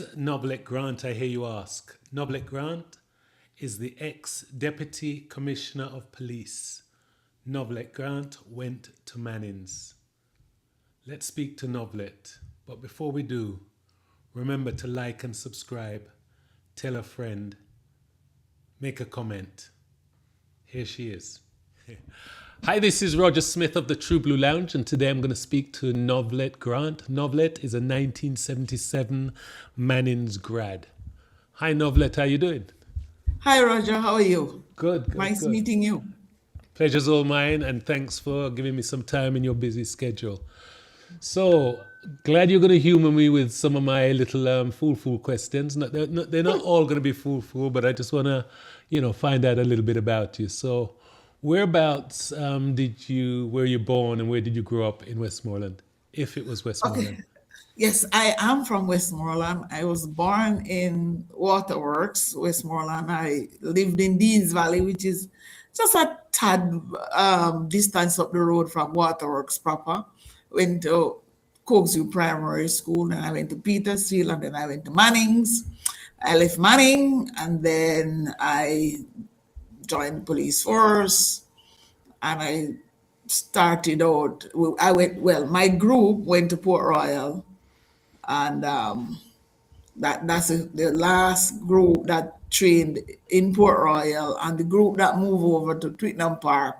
is Novelette Grant, I hear you ask? Novelette Grant is the ex-Deputy Commissioner of Police. Novelette Grant went to Mannings. Let's speak to Novelette. But before we do, remember to like and subscribe. Tell a friend. Make a comment. Here she is. Hi, this is Roger Smith of the True Blue Lounge, and today I'm going to speak to Novelette Grant. Novelette is a 1977 Mannings grad. Hi, Novelette, how you doing? Hi, Roger. How are you? Good, good, Nice good. meeting you. Pleasure's all mine, and thanks for giving me some time in your busy schedule. So, glad you're going to humor me with some of my little fool questions. They're not all going to be fool, but I just want to, find out a little bit about you. So, whereabouts were you born and where did you grow up in Westmoreland? If it was Okay. Westmoreland. Yes, I am from Westmoreland. I was born in Waterworks, Westmoreland. I lived in Deans Valley, which is just a tad distance up the road from Waterworks proper. Went to Coxview Primary School, and I went to Petersfield, and then I went to Mannings. I left Manning, and then I joined the police force, and I started out. My group went to Port Royal, and the last group that trained in Port Royal, and the group that moved over to Twickenham Park,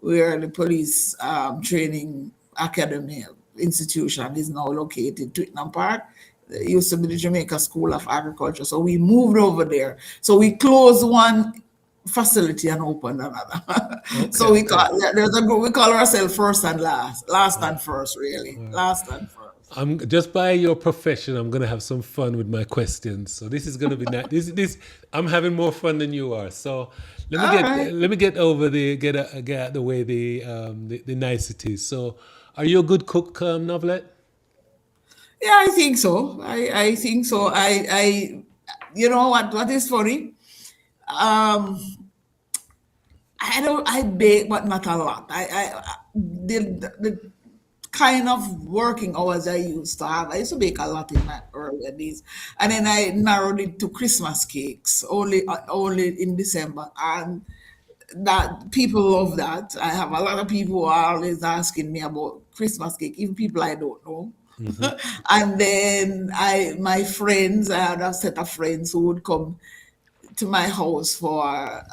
where the police training academy institution is now located. Twickenham Park. It used to be the Jamaica School of Agriculture, so we moved over there. So we closed one facility and opened another. So there's a group, we call ourselves first and last and first, really, last and first. I'm just by your profession. I'm gonna have some fun with my questions. So this is gonna be nice. This. I'm having more fun than you are. So All right. let me get over get out the way the niceties. So, are you a good cook, Novelette? Yeah, I think so. I think so. You know what is funny? Um, I bake, but not a lot. The kind of working hours I used to have, I used to bake a lot in my earlier days, and then I narrowed it to Christmas cakes only in December, and that people love that. I have a lot of people who are always asking me about Christmas cake, even people I don't know. And then my friends, I had a set of friends who would come to my house for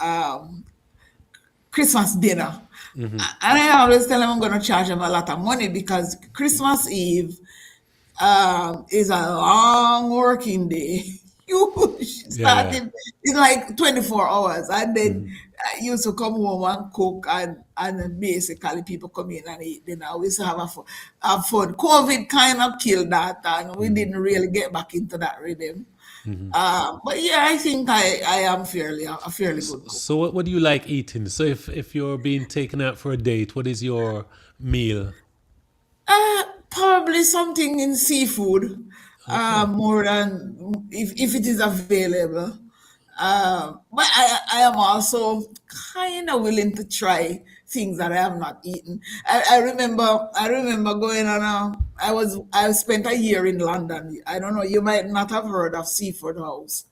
Christmas dinner. And I always tell them I'm going to charge them a lot of money because Christmas Eve is a long working day. You Yeah, yeah. started, it's like 24 hours. And then I used to come home and cook, and then basically people come in and eat dinner. We used to have fun. COVID kind of killed that, and we didn't really get back into that rhythm. But yeah, I think I am a fairly good cook. So what do you like eating? So if you're being taken out for a date, what is your meal? Probably something in seafood, Okay. more than if it is available. But I am also kind of willing to try things that I have not eaten. I remember going on I spent a year in London. I don't know, you might not have heard of Seaford House.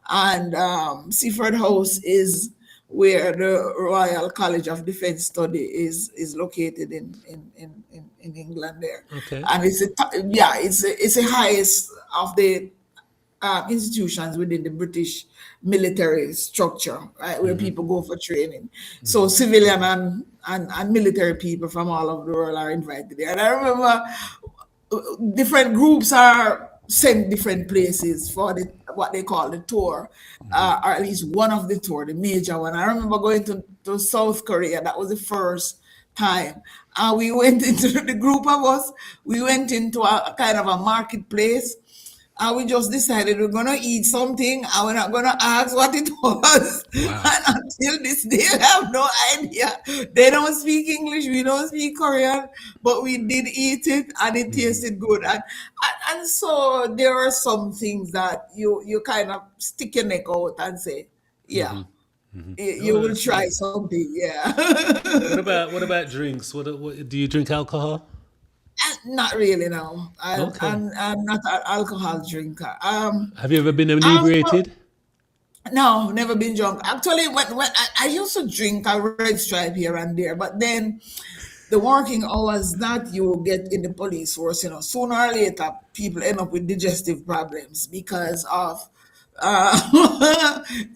And Seaford House is where the Royal College of Defence Study is located in England there, Okay. and it's the highest of the institutions within the British military structure, right, where people go for training. So civilian and military people from all over the world are invited there. And I remember different groups are sent different places for what they call the tour, or at least one of the tour, the major one. I remember going to South Korea. That was the first time. We went into the group of us. We went into a kind of a marketplace. And we just decided we're gonna eat something and we're not gonna ask what it was. Wow. And until this day, I have no idea. They don't speak English, we don't speak Korean, but we did eat it and it tasted good. And so there are some things that you kind of stick your neck out and say, yeah, you Oh, will that's try nice. something, yeah. What about drinks? What do you drink alcohol? Not really, no. Okay. I'm not an alcohol drinker. Have you ever been Also, inebriated? no, never been drunk. Actually, when I used to drink a red stripe here and there, but then the working hours that you get in the police force, sooner or later, people end up with digestive problems because of,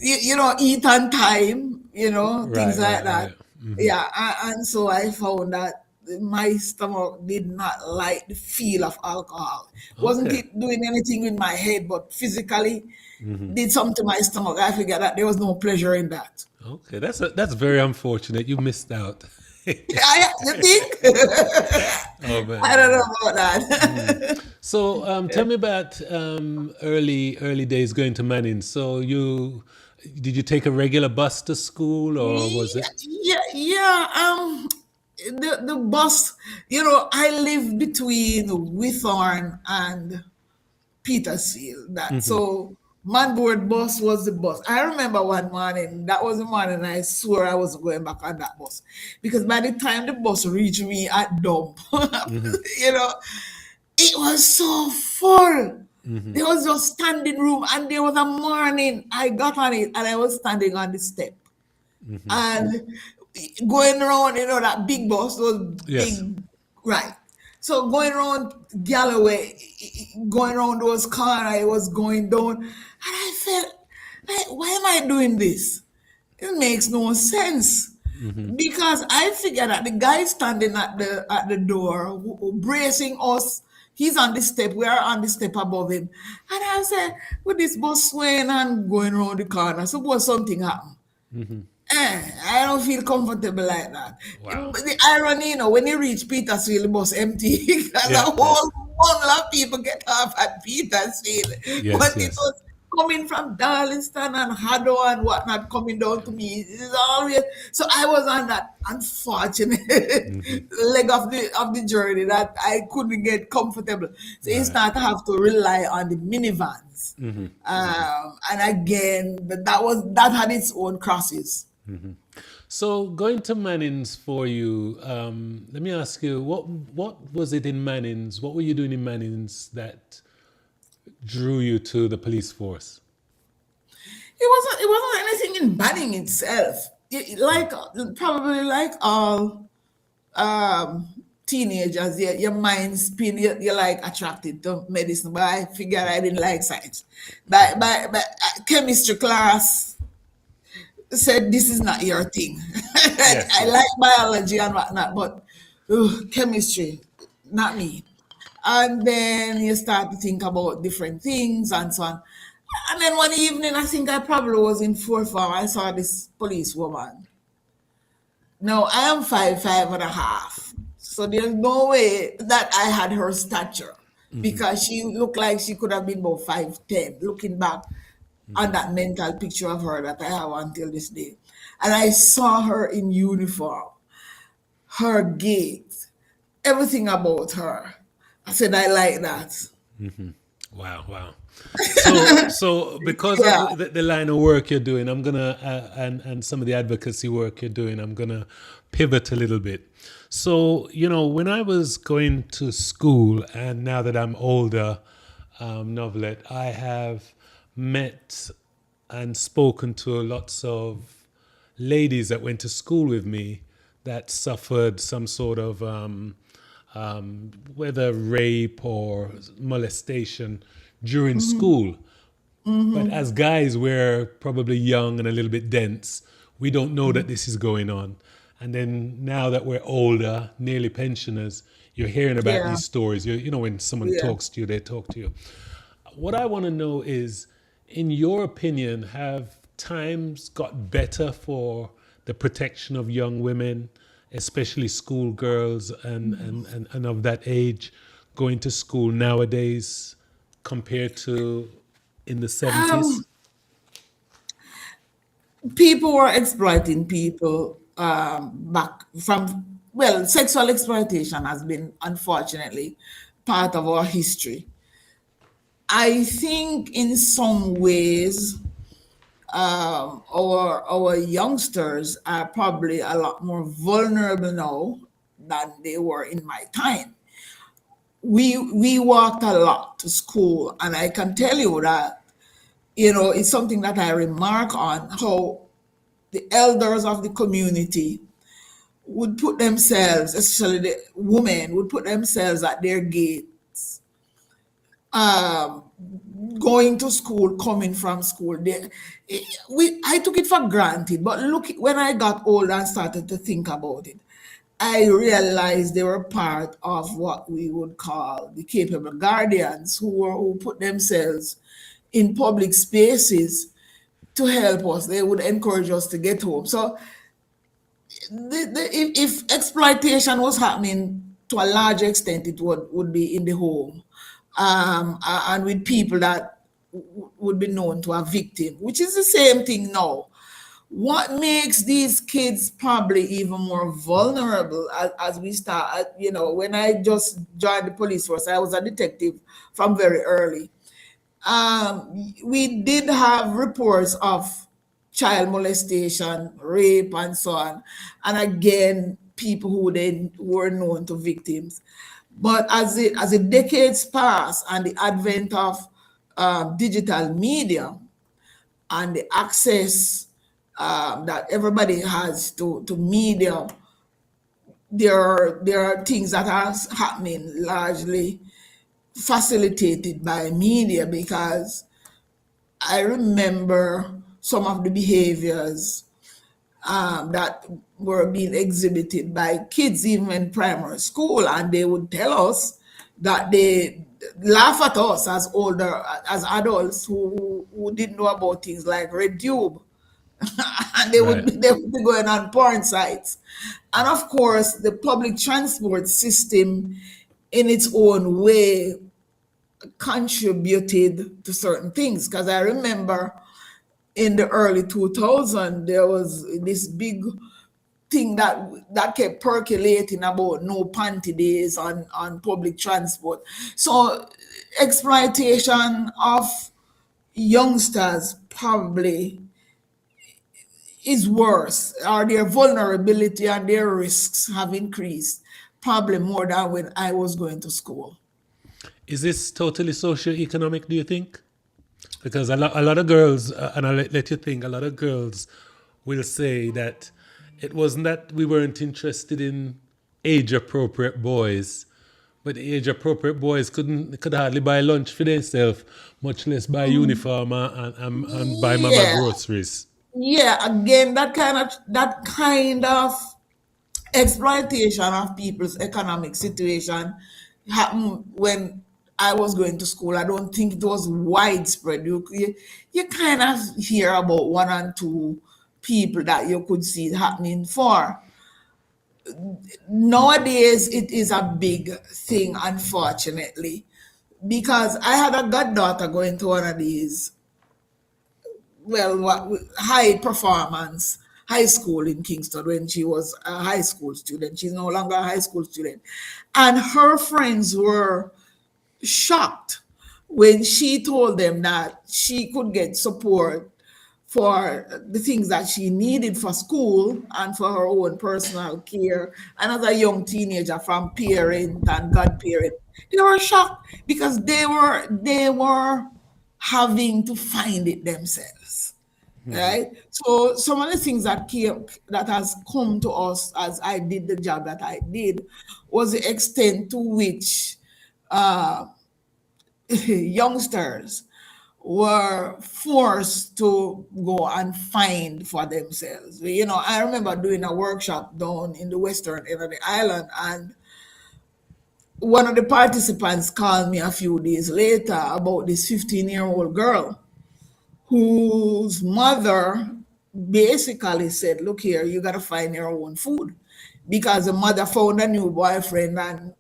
eat on time, things Right, like right, that. right. Hmm. Yeah, and so I found that my stomach did not like the feel of alcohol. Wasn't Okay. it doing anything with my head, but physically did something to my stomach. I figured that there was no pleasure in that. Okay. That's very unfortunate. You missed out. You think? Oh I man, don't know man. about that. So tell me about early days going to Manning. So you did you take a regular bus to school or was Yeah, it? yeah, yeah. The bus. I live between Withorn and Petersfield. That so Manboard bus was the bus. I remember one morning. That was the morning I swore I was going back on that bus because by the time the bus reached me at Dump, you know, it was so full. There was just standing room, and there was a morning I got on it, and I was standing on the step and going around, that big bus, those Yes. big, right. So going around Galloway, going around those corners, I was going down, and I felt like, why am I doing this? It makes no sense. Because I figured that the guy standing at the door, bracing us, he's on the step, we are on the step above him. And I said, with this bus swaying and going around the corner, suppose something happen. I don't feel comfortable like that. Wow. The irony, when you reach Petersfield, the bus empty because a Yeah, yeah. whole bundle of people get off at Petersfield. Yes, But it yes. was coming from Darlington and Haddo and whatnot coming down to me. It's always so I was on that unfortunate leg of the journey that I couldn't get comfortable. So it's Right. not have to rely on the minivans. And again, that had its own crosses. So going to Manning's for you, let me ask you, what was it in Manning's? What were you doing in Manning's that drew you to the police force? It wasn't anything in banning itself. Like probably like all teenagers, your mind spin, you're like attracted to medicine, but I figured I didn't like science. But chemistry class said this is not your thing. Yes, I yes. like biology and whatnot, but chemistry, not me. And then you start to think about different things and so on. And then one evening, I think I probably was in fourth form, I saw this police woman. Now I am 5'5.5". So there's no way that I had her stature because she looked like she could have been about 5'10", looking back on that mental picture of her that I have until this day. And I saw her in uniform, her gait, everything about her. I said, I like that. Wow, wow. So because of Yeah. the line of work you're doing, I'm gonna and some of the advocacy work you're doing, I'm gonna pivot a little bit. So when I was going to school, and now that I'm older, Novelette, I have met and spoken to lots of ladies that went to school with me that suffered some sort of whether rape or molestation during school. But as guys, we're probably young and a little bit dense. We don't know that this is going on. And then now that we're older, nearly pensioners, you're hearing about Yeah. these stories. When someone Yeah. talks to you, they talk to you. What I want to know is, in your opinion, have times got better for the protection of young women, especially schoolgirls and of that age, going to school nowadays compared to in the 70s? Um, People were exploiting people back from, well, sexual exploitation has been unfortunately part of our history. I think in some ways, our youngsters are probably a lot more vulnerable now than they were in my time. we walked a lot to school, and I can tell you that, it's something that I remark on, how the elders of the community would put themselves, especially the women, would put themselves at their gate, um, going to school, coming from school. I took it for granted, but look, when I got older and started to think about it, I realized they were part of what we would call the capable guardians, who put themselves in public spaces to help us. They would encourage us to get home. So if exploitation was happening to a large extent, it would be in the home, and with people that would be known to a victim, which is the same thing now. What makes these kids probably even more vulnerable as we start, when I just joined the police force, I was a detective from very early. We did have reports of child molestation, rape, and so on. And again, people who then were known to victims. But as the decades pass and the advent of digital media and the access that everybody has to media, there are things that are happening largely facilitated by media, because I remember some of the behaviors that were being exhibited by kids even in primary school, and they would tell us that they laugh at us as adults who didn't know about things like RedTube, and Right. they would be going on porn sites. And of course, the public transport system, in its own way, contributed to certain things, because I remember in the early 2000s there was this big thing that kept percolating about no panty days on public transport. So exploitation of youngsters probably is worse, or their vulnerability and their risks have increased probably more than when I was going to school. Is this totally socio-economic, do you think? Because a lot of girls, and I'll let you think, a lot of girls will say that it wasn't that we weren't interested in age-appropriate boys, but age-appropriate boys could hardly buy lunch for themselves, much less buy uniform and buy mama Yeah, groceries. yeah. Again, that kind of exploitation of people's economic situation happened when I was going to school. I don't think it was widespread. You kind of hear about one and two people that you could see it happening for. Nowadays, it is a big thing, unfortunately, because I had a goddaughter going to one of these, well, high performance high school in Kingston when she was a high school student. She's no longer a high school student. And her friends were shocked when she told them that she could get support for the things that she needed for school and for her own personal care. And as a young teenager, from parent and godparent, they were shocked because they were having to find it themselves. Right. So some of the things that has come to us as I did the job that I did was the extent to which uh, youngsters were forced to go and find for themselves. I remember doing a workshop down in the western end of the island, and one of the participants called me a few days later about this 15-year-old girl whose mother basically said, "Look here, you got to find your own food," because the mother found a new boyfriend and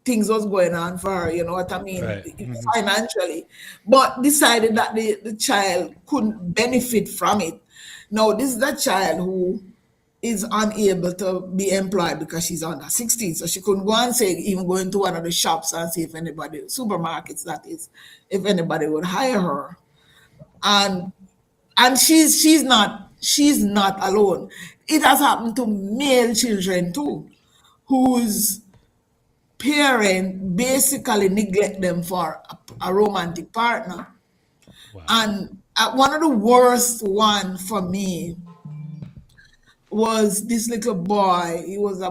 things was going on for her, you know what I mean, Right. financially, but decided that the child couldn't benefit from it. Now, this is the child who is unable to be employed because she's under 16. So she couldn't go and say, even go into one of the shops and see if anybody, supermarkets that is, if anybody would hire her. And she's not alone. It has happened to male children too, whose parent basically neglect them for a romantic partner. Wow. And one of the worst one for me was this little boy. He was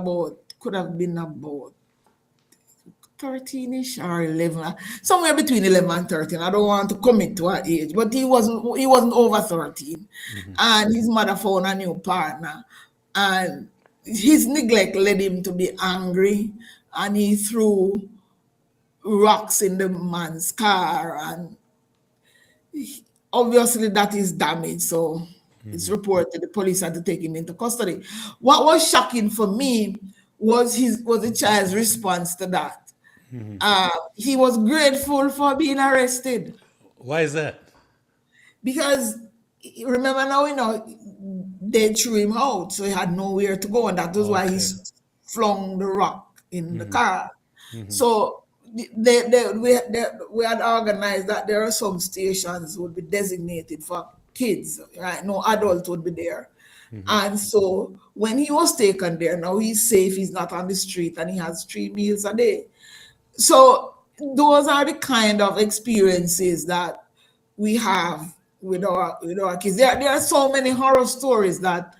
could have been about 13ish or 11, somewhere between 11 and 13. I don't want to commit to an age, but he wasn't over 13. And his mother found a new partner. And his neglect led him to be angry, and he threw rocks in the man's car, and obviously that is damage. So it's reported. The police had to take him into custody. What was shocking for me was the child's response to that. He was grateful for being arrested Why is that? because remember now, they threw him out, so he had nowhere to go, and that was why he Okay. flung the rock in the car. So we had organized that there are some stations would be designated for kids, right? No adult would be there. And so when he was taken there, now he's safe, he's not on the street, and he has 3 meals a day. So those are the kind of experiences that we have with our kids. There are so many horror stories that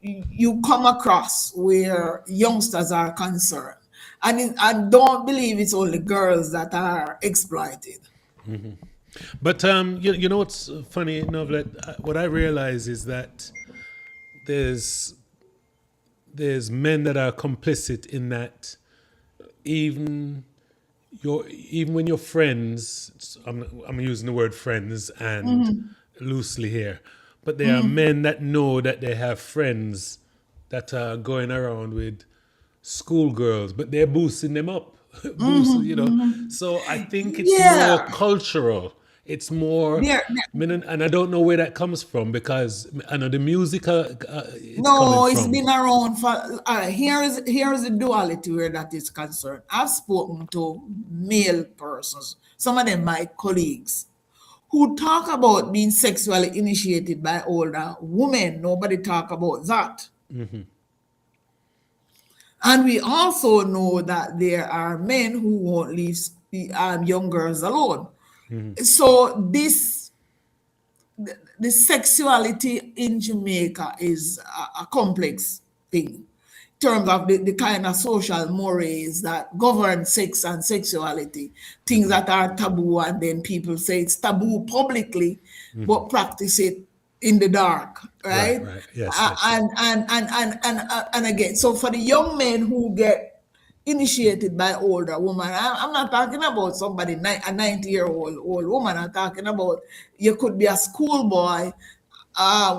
you come across where youngsters are concerned, and don't believe it's only girls that are exploited. But you know what's funny, Novelette? What I realize is that there's men that are complicit in that. Even when you're friends, I'm using the word friends and loosely here, but there are men that know that they have friends that are going around with schoolgirls, but they're boosting them up. So I think it's more Yeah, cultural. It's more, there. and I don't know where that comes from because I know the music it's coming No, it's from. been around for. Here is the duality where that is concerned. I've spoken to male persons, some of them my colleagues, who talk about being sexually initiated by older women. Nobody talk about that. And we also know that there are men who won't leave young girls alone. So the sexuality in Jamaica is a complex thing in terms of the kind of social mores that govern sex and sexuality, things that are taboo, and then people say it's taboo publicly, but practice it in the dark, Right, right? right. Yes, yes. And again, so for the young men who get initiated by older woman. I'm not talking about somebody, a 90-year-old old woman. I'm talking about you could be a schoolboy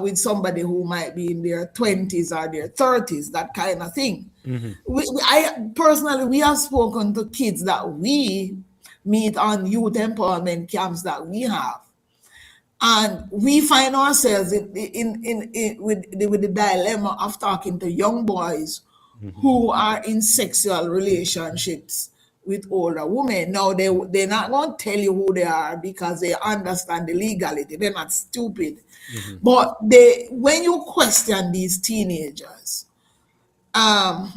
with somebody who might be in their 20s or their 30s, that kind of thing. I personally, we have spoken to kids that we meet on youth empowerment camps that we have. And we find ourselves with the dilemma of talking to young boys who are in sexual relationships with older women. Now, they're not going to tell you who they are because they understand the legality. They're not stupid. But when you question these teenagers, because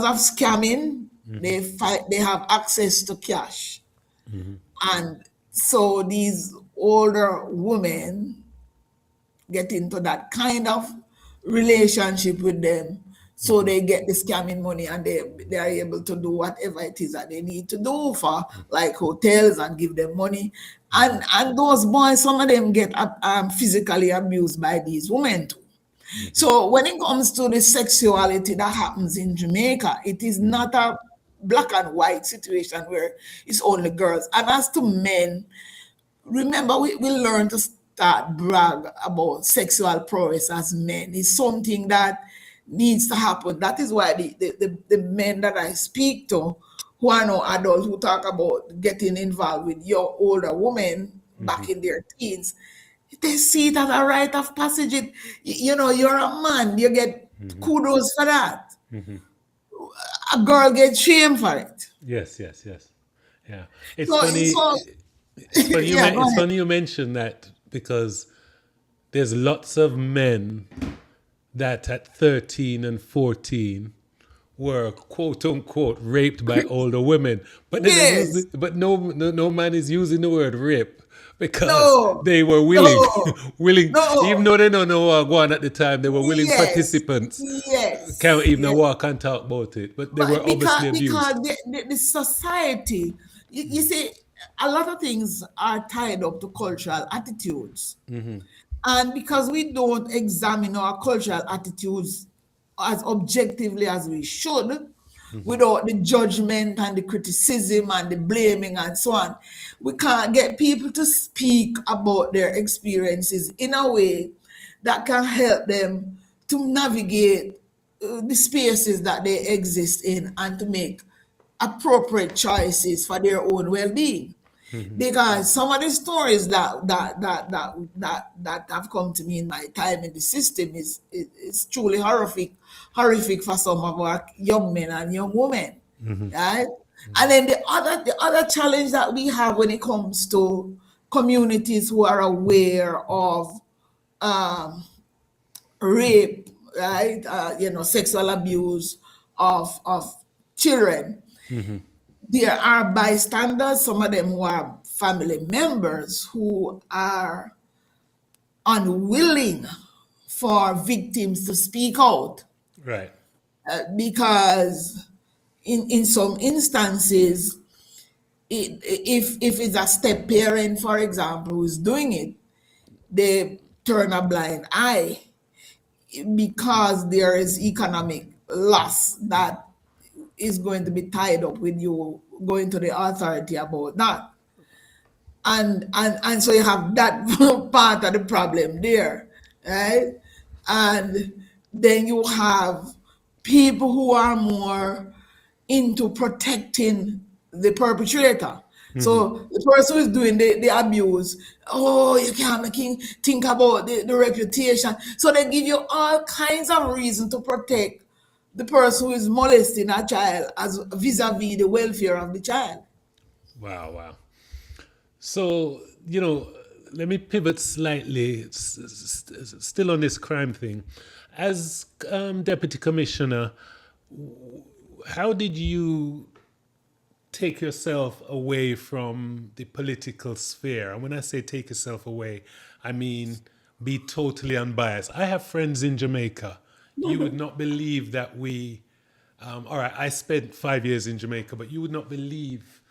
of scamming, they have access to cash. And so these older women get into that kind of relationship with them. So they get the scamming money, and they are able to do whatever it is that they need to do for like hotels and give them money. And those boys, some of them get physically abused by these women too. So when it comes to the sexuality that happens in Jamaica, it is not a black and white situation where it's only girls. And as to men, remember, we learn to start brag about sexual prowess as men. It's something that needs to happen. That is why the men that I speak to, who are no adults, who talk about getting involved with your older women back in their teens, they see it as a rite of passage. You're a man, you get kudos for that. A girl gets shamed for it. Yes, yes, yes. Yeah. It's So, funny. so It's funny yeah, go it's ahead. funny you mention that because there's lots of men that at 13 and 14 were quote unquote raped by older women, but then they use Yes. it, but no man is using the word rape because No. they were willing, No. willing, even No. though they don't know what go on at the time, they were willing Yes. participants. Yes. Can't even Yes. walk and talk about it, but they were But obviously because abused. the society, you see, a lot of things are tied up to cultural attitudes. And because we don't examine our cultural attitudes as objectively as we should, without the judgment and the criticism and the blaming and so on, we can't get people to speak about their experiences in a way that can help them to navigate the spaces that they exist in and to make appropriate choices for their own well-being. Because some of the stories that have come to me in my time in the system is truly horrific for some of our young men and young women, right? And then the other challenge that we have when it comes to communities who are aware of um, rape, right? Sexual abuse of children. There are bystanders, some of them who are family members who are unwilling for victims to speak out Right. because in some instances, if it's a step parent, for example, who's doing it, they turn a blind eye because there is economic loss that is going to be tied up with you going to the authority about that. And so you have that part of the problem there, right? And then you have people who are more into protecting the perpetrator. So the person who is doing the abuse, oh, you can't make him think about the reputation. So they give you all kinds of reason to protect the person who is molesting a child as vis-a-vis the welfare of the child. Wow, wow. So, let me pivot slightly, still on this crime thing. As Deputy Commissioner, how did you take yourself away from the political sphere? And when I say take yourself away, I mean be totally unbiased. I have friends in Jamaica. You would not believe that all right, I spent 5 years in Jamaica, but you would not believe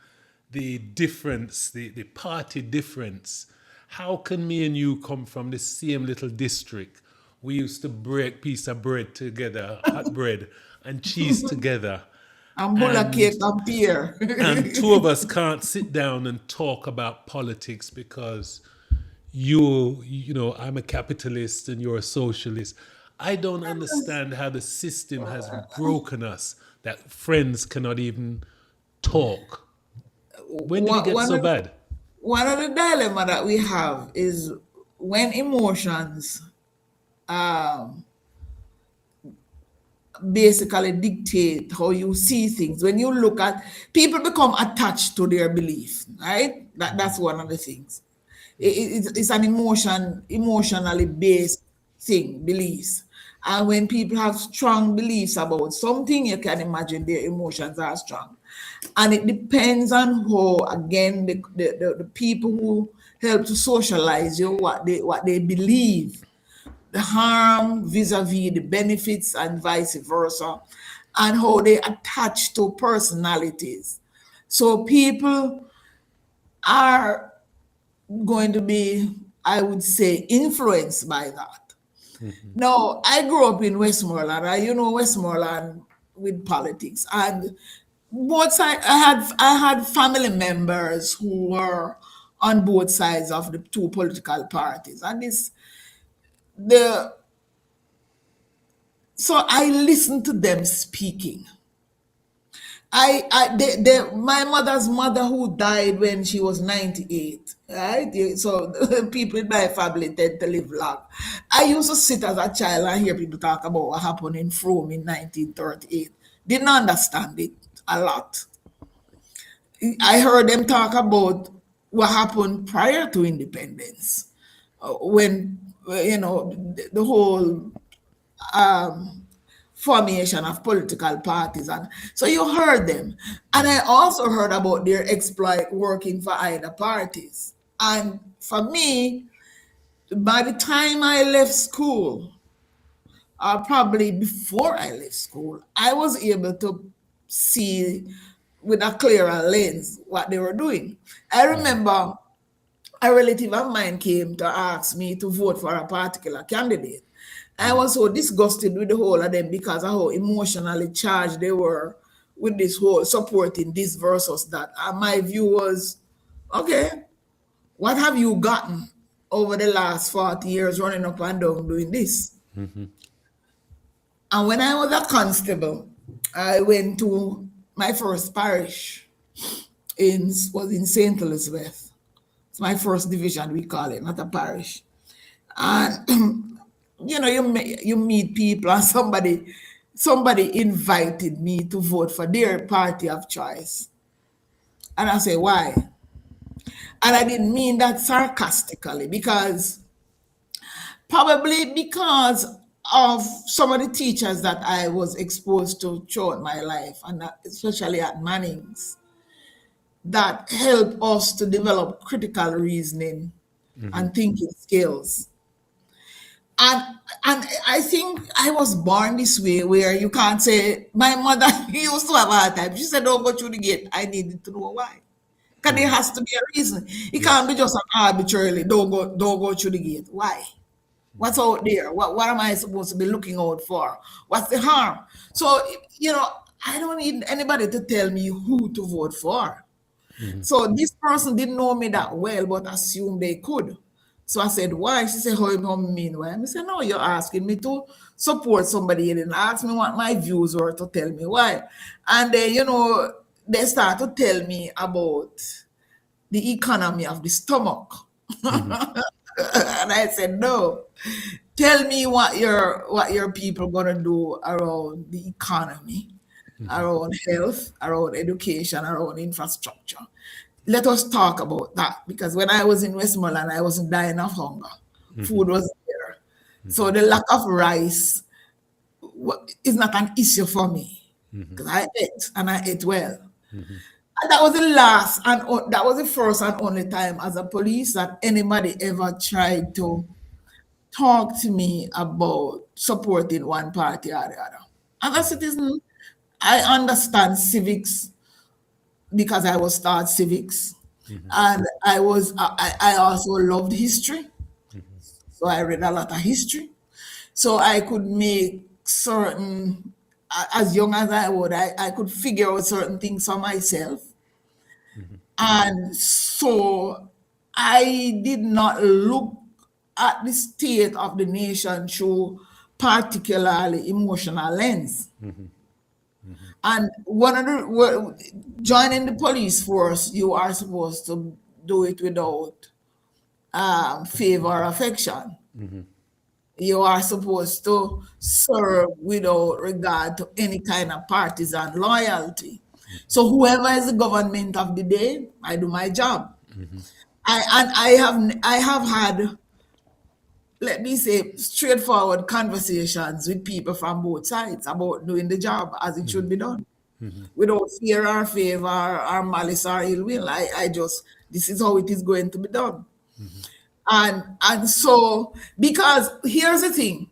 the difference, the party difference. How can me and you come from the same little district? We used to break piece of bread together, hot bread, and cheese together. And bulla cake And and beer. and two of us can't sit down and talk about politics because I'm a capitalist and you're a socialist. I don't understand how the system has broken us that friends cannot even talk. When did it one, get one so of, bad? one of the dilemma that we have is when emotions um, basically dictate how you see things. When you look at people become attached to their belief, right? That's one of the things. It's an emotionally based thing, beliefs. And when people have strong beliefs about something, you can imagine their emotions are strong. And it depends on how, again, the people who help to socialize you, what they believe, the harm vis-a-vis the benefits and vice versa, and how they attach to personalities. So people are going to be, I would say, influenced by that. Now, I grew up in Westmoreland. Westmoreland with politics, and both sides. I had family members who were on both sides of the two political parties, and the so I listened to them speaking. My mother's mother who died when she was 98, right? So people in my family tend to live long. I used to sit as a child and hear people talk about what happened in Frome in 1938. Didn't understand it a lot. I heard them talk about what happened prior to independence, when the whole formation of political parties. And so you heard them. And I also heard about their exploit working for either parties. And for me, by the time I left school, or probably before I left school, I was able to see with a clearer lens what they were doing. I remember a relative of mine came to ask me to vote for a particular candidate. I was so disgusted with the whole of them because of how emotionally charged they were with this whole supporting this versus that. And my view was, okay, what have you gotten over the last 40 years running up and down doing this? And when I was a constable, I went to my first parish was in St. Elizabeth. It's my first division, we call it, not a parish. And you meet people, and somebody invited me to vote for their party of choice. And I say, why? And I didn't mean that sarcastically, probably because of some of the teachers that I was exposed to throughout my life, and especially at Manning's, that help us to develop critical reasoning and thinking skills. And I think I was born this way, where you can't say, my mother used to have a hard time. She said, don't go through the gate. I needed to know why. Because there has to be a reason. It can't be just arbitrarily, don't go through the gate. Why? What's out there? What am I supposed to be looking out for? What's the harm? So, I don't need anybody to tell me who to vote for. So this person didn't know me that well, but assumed they could. So I said, why? She said, how you mean why? I said, no, you're asking me to support somebody. You didn't ask me what my views were to tell me why. And they start to tell me about the economy of the stomach. And I said, no, tell me what your people gonna do around the economy, around health, around education, around infrastructure. Let us talk about that, because when I was in Westmoreland, I wasn't dying of hunger. Food was there. So the lack of rice is not an issue for me, because I ate, and I ate well. And that was that was the first and only time as a police that anybody ever tried to talk to me about supporting one party or the other. As a citizen, I understand civics because I was taught civics, and I also loved history. So I read a lot of history. So I could make certain, as young as I would, I could figure out certain things for myself. And so I did not look at the state of the nation through particularly emotional lens. And joining the police force, you are supposed to do it without favor or affection. You are supposed to serve without regard to any kind of partisan loyalty. So whoever is the government of the day, I do my job. I have had, let me say, straightforward conversations with people from both sides about doing the job as it should be done, without fear or favor or malice or ill will. This is how it is going to be done. And so, because here's the thing,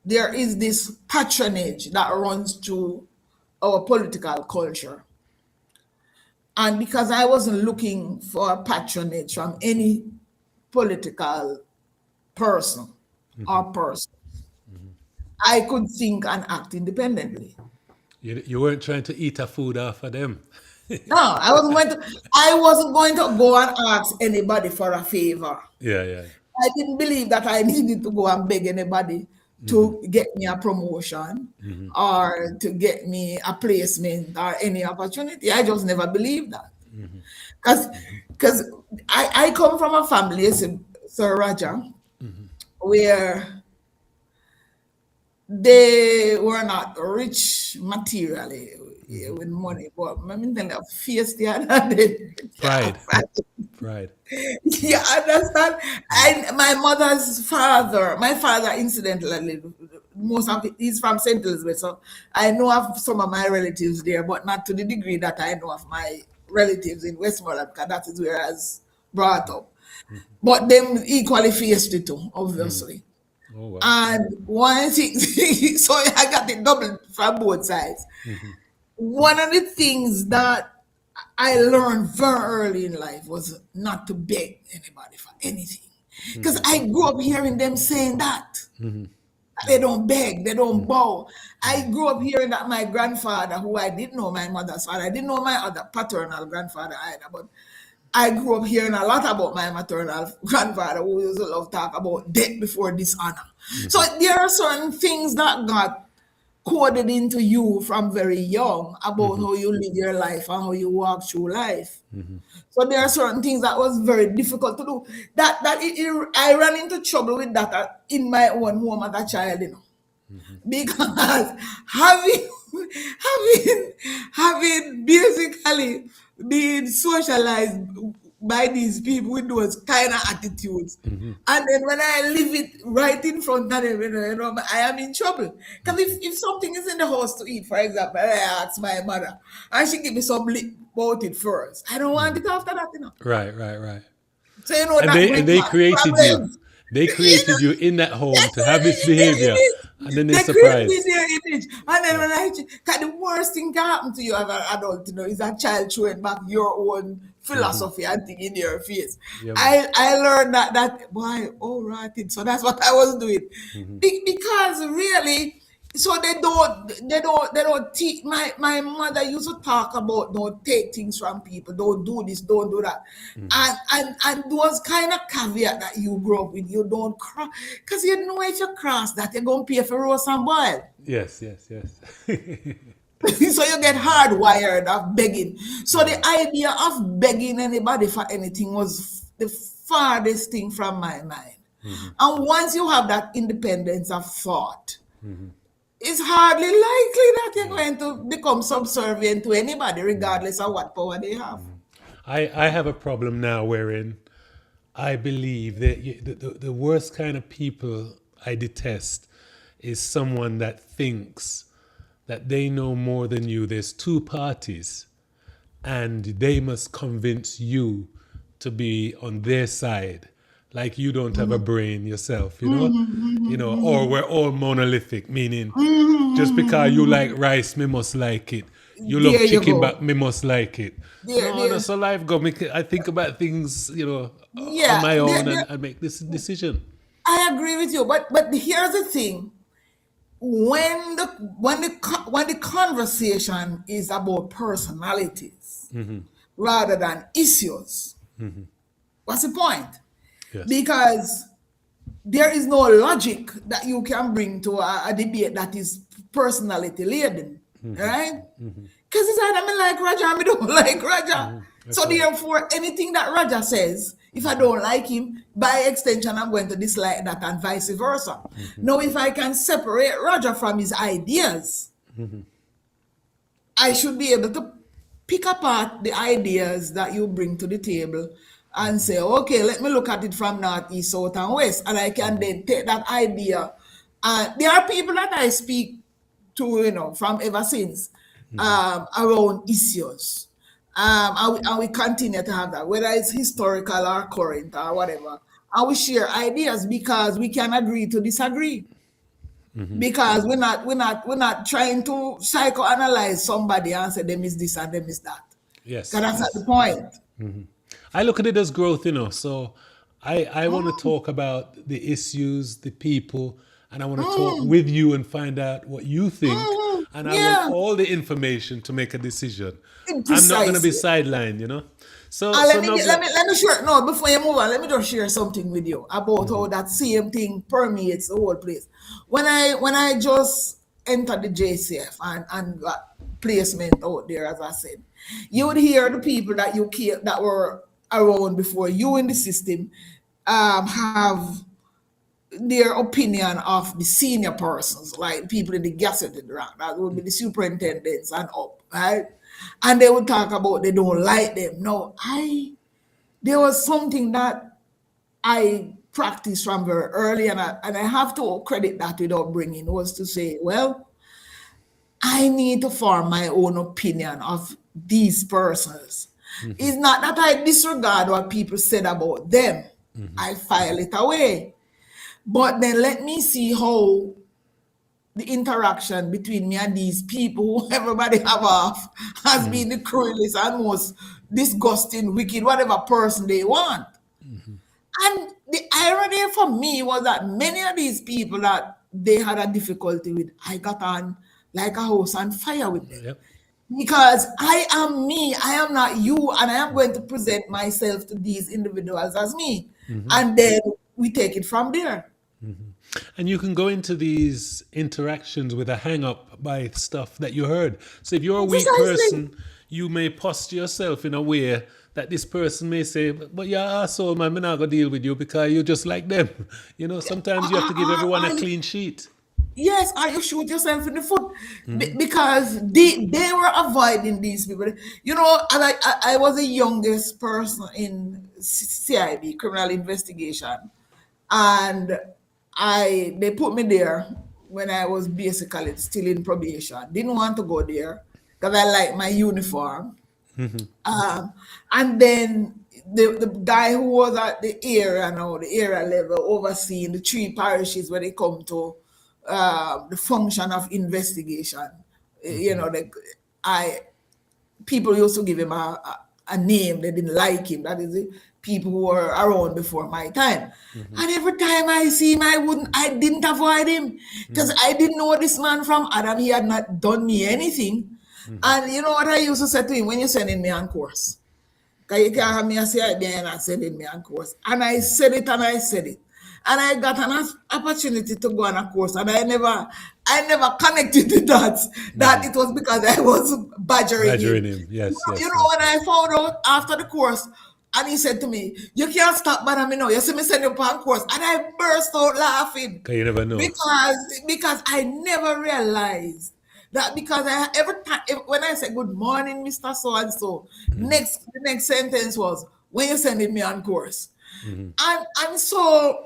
there is this patronage that runs through our political culture. And because I wasn't looking for patronage from any political person or person, I could think and act independently. You weren't trying to eat a food off of them. No, I wasn't going to go and ask anybody for a favor. Yeah. I didn't believe that I needed to go and beg anybody to get me a promotion or to get me a placement or any opportunity. I just never believed that. Because I come from a family, Sir Roger, where they were not rich materially with money, but I mean, fierce the other day. Pride. Right. You understand? And my father, incidentally, most of it, he's from St. Elizabeth, so I know of some of my relatives there, but not to the degree that I know of my relatives in Westmoreland, because that is where I was brought up. But them equally faced it too, obviously. Oh wow. And one thing, so I got it double from both sides. One of the things that I learned very early in life was not to beg anybody for anything. Because I grew up hearing them saying that. They don't beg, they don't bow. I grew up hearing that my grandfather, who I didn't know my mother's father, I didn't know my other paternal grandfather either, but I grew up hearing a lot about my maternal grandfather who used to love talk about death before dishonor. So there are certain things that got coded into you from very young about how you live your life and how you walk through life. So there are certain things that was very difficult to do. I ran into trouble with that in my own home as a child, because having having basically been socialized by these people with those kind of attitudes. And then when I leave it right in front of them, I am in trouble. Because if something is in the house to eat, for example, I ask my mother, and she give me some lip about it first. I don't want it after that. Right. So And that they brings back created you. problems. They created you in that home to have this In their behavior, image. and then they're They create in surprised. their image. And then cause the worst thing can happen to you as an adult, is a child throwing back your own philosophy and thing in your face. Yeah, man. I learned that boy, all right. So that's what I was doing. Because really, so they don't teach. My mother used to talk about don't take things from people, don't do this, don't do that. And those kind of caveat that you grow up with, you don't cross, because you know if you cross that, you're gonna pay for roast and boil. Yes. So you get hardwired of begging. So the idea of begging anybody for anything was the farthest thing from my mind. And once you have that independence of thought, it's hardly likely that you're going to become subservient to anybody, regardless of what power they have. I have a problem now wherein I believe that the worst kind of people I detest is someone that thinks that they know more than you. There's two parties, and they must convince you to be on their side. Like you don't have a brain yourself, or we're all monolithic, meaning just because you like rice, me must like it. You love There you chicken, go. but me must like it. There, No, there. that's how life go. I think about things, on Yeah, my own, and make this decision. I agree with you. But here's the thing: when the conversation is about personalities rather than issues, what's the point? Yes. Because there is no logic that you can bring to a debate that is personality laden, right? Because it's either me like Raja or me don't like Raja. So That's right. therefore, anything that Raja says, if I don't like him, by extension, I'm going to dislike that, and vice versa. Now, if I can separate Raja from his ideas, I should be able to pick apart the ideas that you bring to the table and say, okay, let me look at it from north, east, south, and west. And I can then take that idea. There are people that I speak to, from ever since, around issues. And we continue to have that, whether it's historical or current or whatever. And we share ideas because we can agree to disagree. Because we're not trying to psychoanalyze somebody and say them is this and them is that. Yes. Because that's not the point. I look at it as growth, So I want to talk about the issues, the people, and I want to talk with you and find out what you think. And I want Yeah, all the information to make a decision. I'm not going to be precisely. sidelined. So Let me now, share. No, before you move on, let me just share something with you about how that same thing permeates the whole place. When I just entered the JCF and got placement out there, as I said, you would hear the people that were around before you in the system have their opinion of the senior persons, like people in the gazetted rank, that would be the superintendents and up, right? And they would talk about they don't like them. No, I there was something that I practiced from very early, and I have to credit that with upbringing, was to say, well, I need to form my own opinion of these persons. It's not that I disregard what people said about them. I file it away. But then let me see how the interaction between me and these people who everybody have off has been the cruelest and most disgusting, wicked, whatever person they want. And the irony for me was that many of these people that they had a difficulty with, I got on like a house on fire with them. Yep. Because I am me, I am not you, and I am going to present myself to these individuals as me. And then we take it from there. And you can go into these interactions with a hang up by stuff that you heard. So if you're a weak Precisely. person, you may posture yourself in a way that this person may say, but you're an asshole, man, I'm not going to deal with you because you're just like them. You know, sometimes you have to give everyone a clean sheet. Yes, or you shoot yourself in the foot. Because they were avoiding these people. You know, I was the youngest person in CIB, criminal investigation, and they put me there when I was basically still in probation. Didn't want to go there because I like my uniform. And then the guy who was at the area now, the area level, overseeing the three parishes when it come to the function of investigation, you know, people used to give him a name. They didn't like him. That is the people who were around before my time. And every time I see him, I didn't avoid him because I didn't know this man from Adam. He had not done me anything. And you know what I used to say to him when you're sending me on course? Because you can't have me say it and not sending me on course. And I said it and I said it. And I got an opportunity to go on a course, and I never connected to that it was because I was badgering him. Yes, yes. You know, when I found out after the course, and he said to me, "You can't stop bothering me now. You see me send you on course," and I burst out laughing. Because you never know. Because I never realized that, because every time when I said good morning, Mr. So and so, the next sentence was, when you sending me on course. And so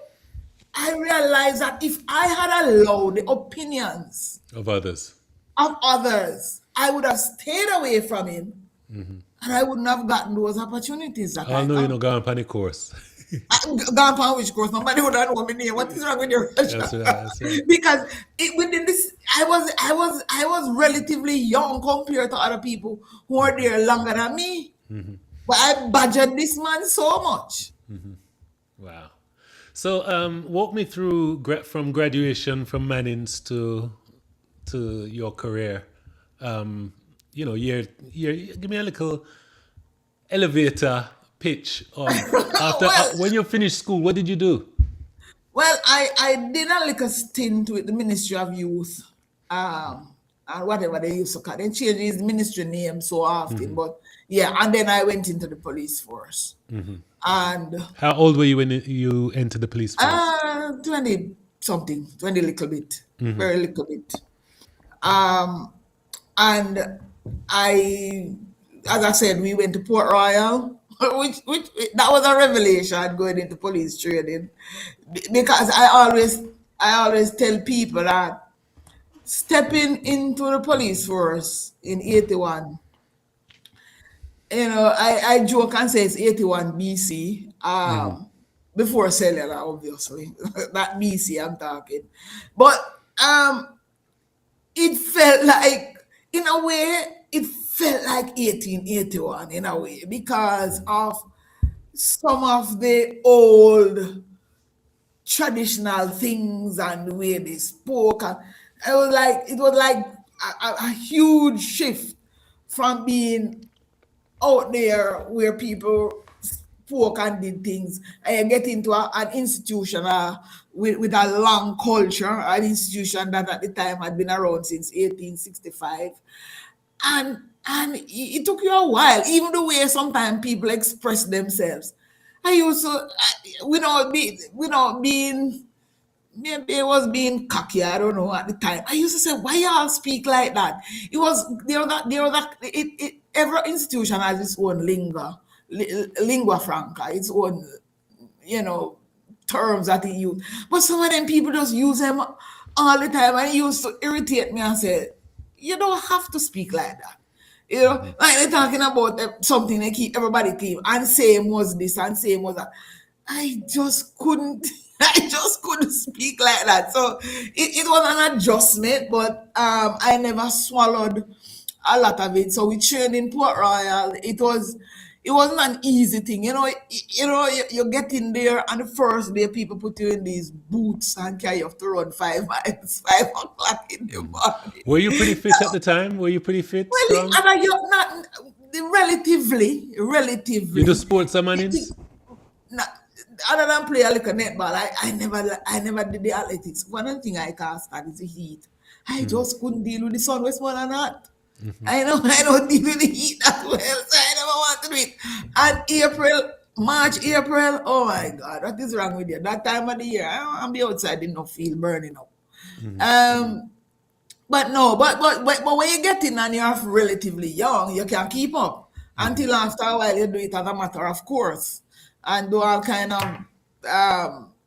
I realized that if I had allowed the opinions Of others. I would have stayed away from him, and I wouldn't have gotten those opportunities that I know you're not going on the course. Gone on which course? Nobody would have known me name. What is wrong with your That's right. That's right. Because within this, I was relatively young compared to other people who are there longer than me. But I badgered this man so much. Wow. So, walk me through from graduation from Manning's to your career. You know, give me a little elevator pitch of after when you finished school. What did you do? Well, I did a little stint with the Ministry of Youth, and whatever they used to call it. They changed his ministry name so often, but yeah, and then I went into the police force. And How old were you when you entered the police force? 20 something, 20 little bit, very little bit. Um, and as I said, we went to Port Royal, which that was a revelation going into police training, because I always tell people that stepping into the police force in 81, you know, I joke and say it's 81 BC, before cellular, obviously. That BC I'm talking. But it felt like, in a way, it felt like 1881 in a way, because of some of the old traditional things and the way they spoke. And it was like a huge shift from being out there where people spoke and did things, and you get into an institution with a long culture, an institution that at the time had been around since 1865. And it took you a while, even the way sometimes people express themselves. I used to, being, maybe it was being cocky, I don't know, at the time. I used to say, why y'all speak like that? It was, every institution has its own lingua franca, its own, terms that he use. But some of them people just use them all the time, and it used to irritate me and say, you don't have to speak like that. Like they're talking about something they keep everybody keep, and same was this and same was that. I just couldn't. I just couldn't speak like that. So it was an adjustment, but I never swallowed a lot of it. So we trained in Port Royal. It wasn't an easy thing. You get in there, and the first day people put you in these boots and carry you have to run 5 miles, 5 o'clock in the morning. Were you pretty fit at the time? Were you pretty fit, Well, strong? and you're not relatively. You do sports, Manins? No, other than play a little netball, I never did the athletics. One thing I can't stand is the heat. I just couldn't deal with the sun, Westmoreland or not. I don't deal with the heat that well, so I never want to do it. And March, April, oh my God, what is wrong with you? That time of the year, I'll be outside, did not feel burning up. But no, but when you get in and you're relatively young, you can keep up. Until after a while, you do it as a matter of course. And do all kind of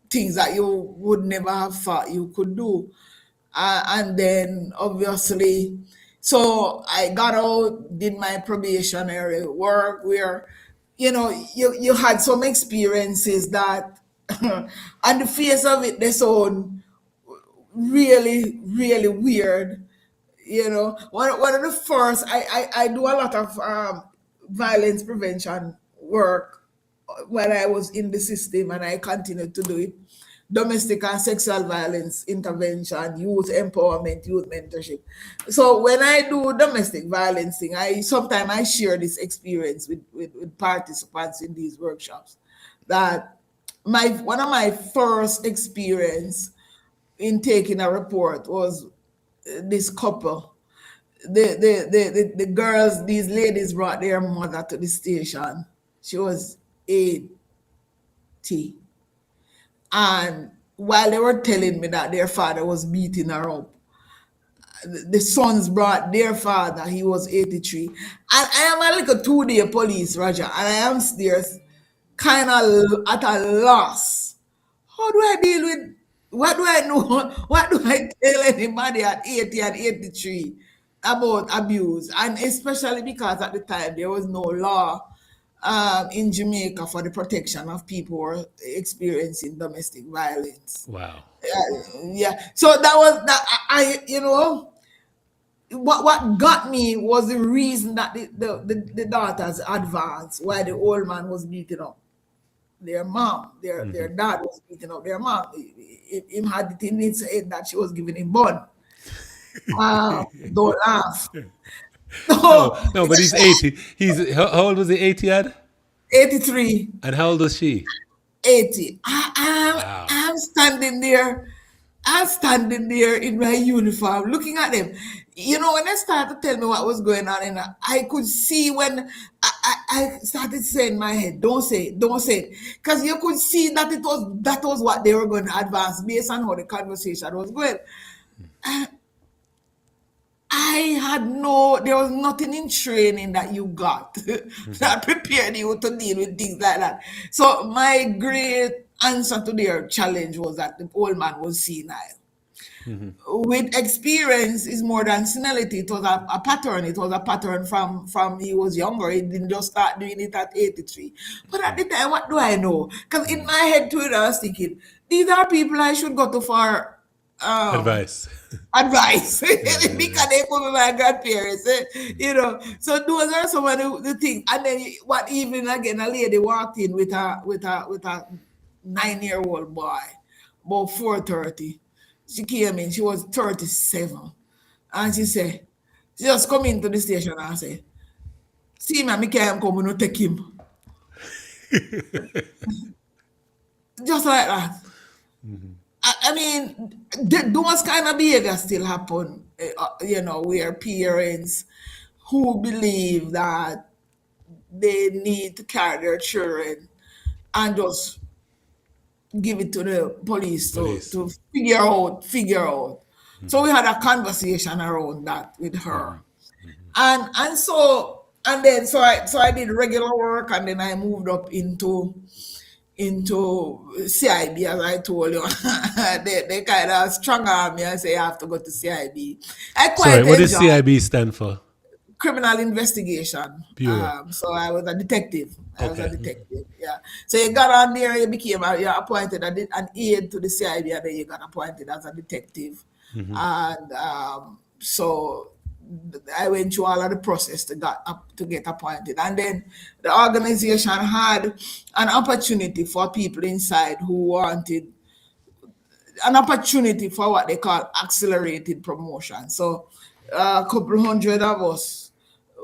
things that you would never have thought you could do. And then obviously, so I got out, did my probationary work where, you had some experiences that on the face of it, they sound really, really weird. One of the first, I do a lot of violence prevention work when I was in the system, and I continued to do it. Domestic and sexual violence intervention, youth empowerment, youth mentorship. So when I do domestic violence thing, sometimes I share this experience with participants in these workshops. That one of my first experience in taking a report was this couple. The girls, these ladies brought their mother to the station. She was 80. And while they were telling me that their father was beating her up, the sons brought their father, he was 83. And I am a little 2-day police, Roger, and I am still kind of at a loss. How do I deal with, what do I know? What do I tell anybody at 80 and 83 about abuse? And especially because at the time there was no law in Jamaica for the protection of people who are experiencing domestic violence. Wow. Yeah. So that was that. What got me was the reason that the daughters advanced while the old man was beating up their mom. Their dad was beating up their mom. Him had it in his head that she was giving him bun. Don't laugh. No, but he's 80. How old was he? 80 at? 83. And how old was she? 80. Wow. I'm standing there. I'm standing there in my uniform looking at them. When they started to tell me what was going on, I could see when I started saying in my head, don't say it. Because you could see that that was what they were going to advance based on how the conversation was going. There was nothing in training that you got that prepared you to deal with things like that. So my great answer to their challenge was that the old man was senile. With experience is more than senility. It was a pattern. It was a pattern from he was younger. He didn't just start doing it at 83. But at the time, what do I know? Because in my head too, I was thinking, these are people I should go to for advice. Because they come with my grandparents, So those are some of the things. And then what evening again, a lady walked in with a 9-year-old boy, about 4:30. She came in, she was 37. And she just come into the station and say, see me, I can't come and take him. Just like that. I mean, those kind of behaviors still happen, where parents who believe that they need to carry their children and just give it to the police. To figure out. So we had a conversation around that with her. And so And then so I did regular work, and then I moved up into CIB, as I told you. They kind of strong arm me and say you have to go to CIB. I Sorry, quite what does enjoy CIB stand for? criminal investigation. Bureau. So I was a detective. Okay. Yeah. So you got on there, you're appointed an aide to the CIB, and then you got appointed as a detective. And so I went through all of the process to get appointed. And then the organization had an opportunity for people inside who wanted an opportunity for what they call accelerated promotion. So a couple hundred of us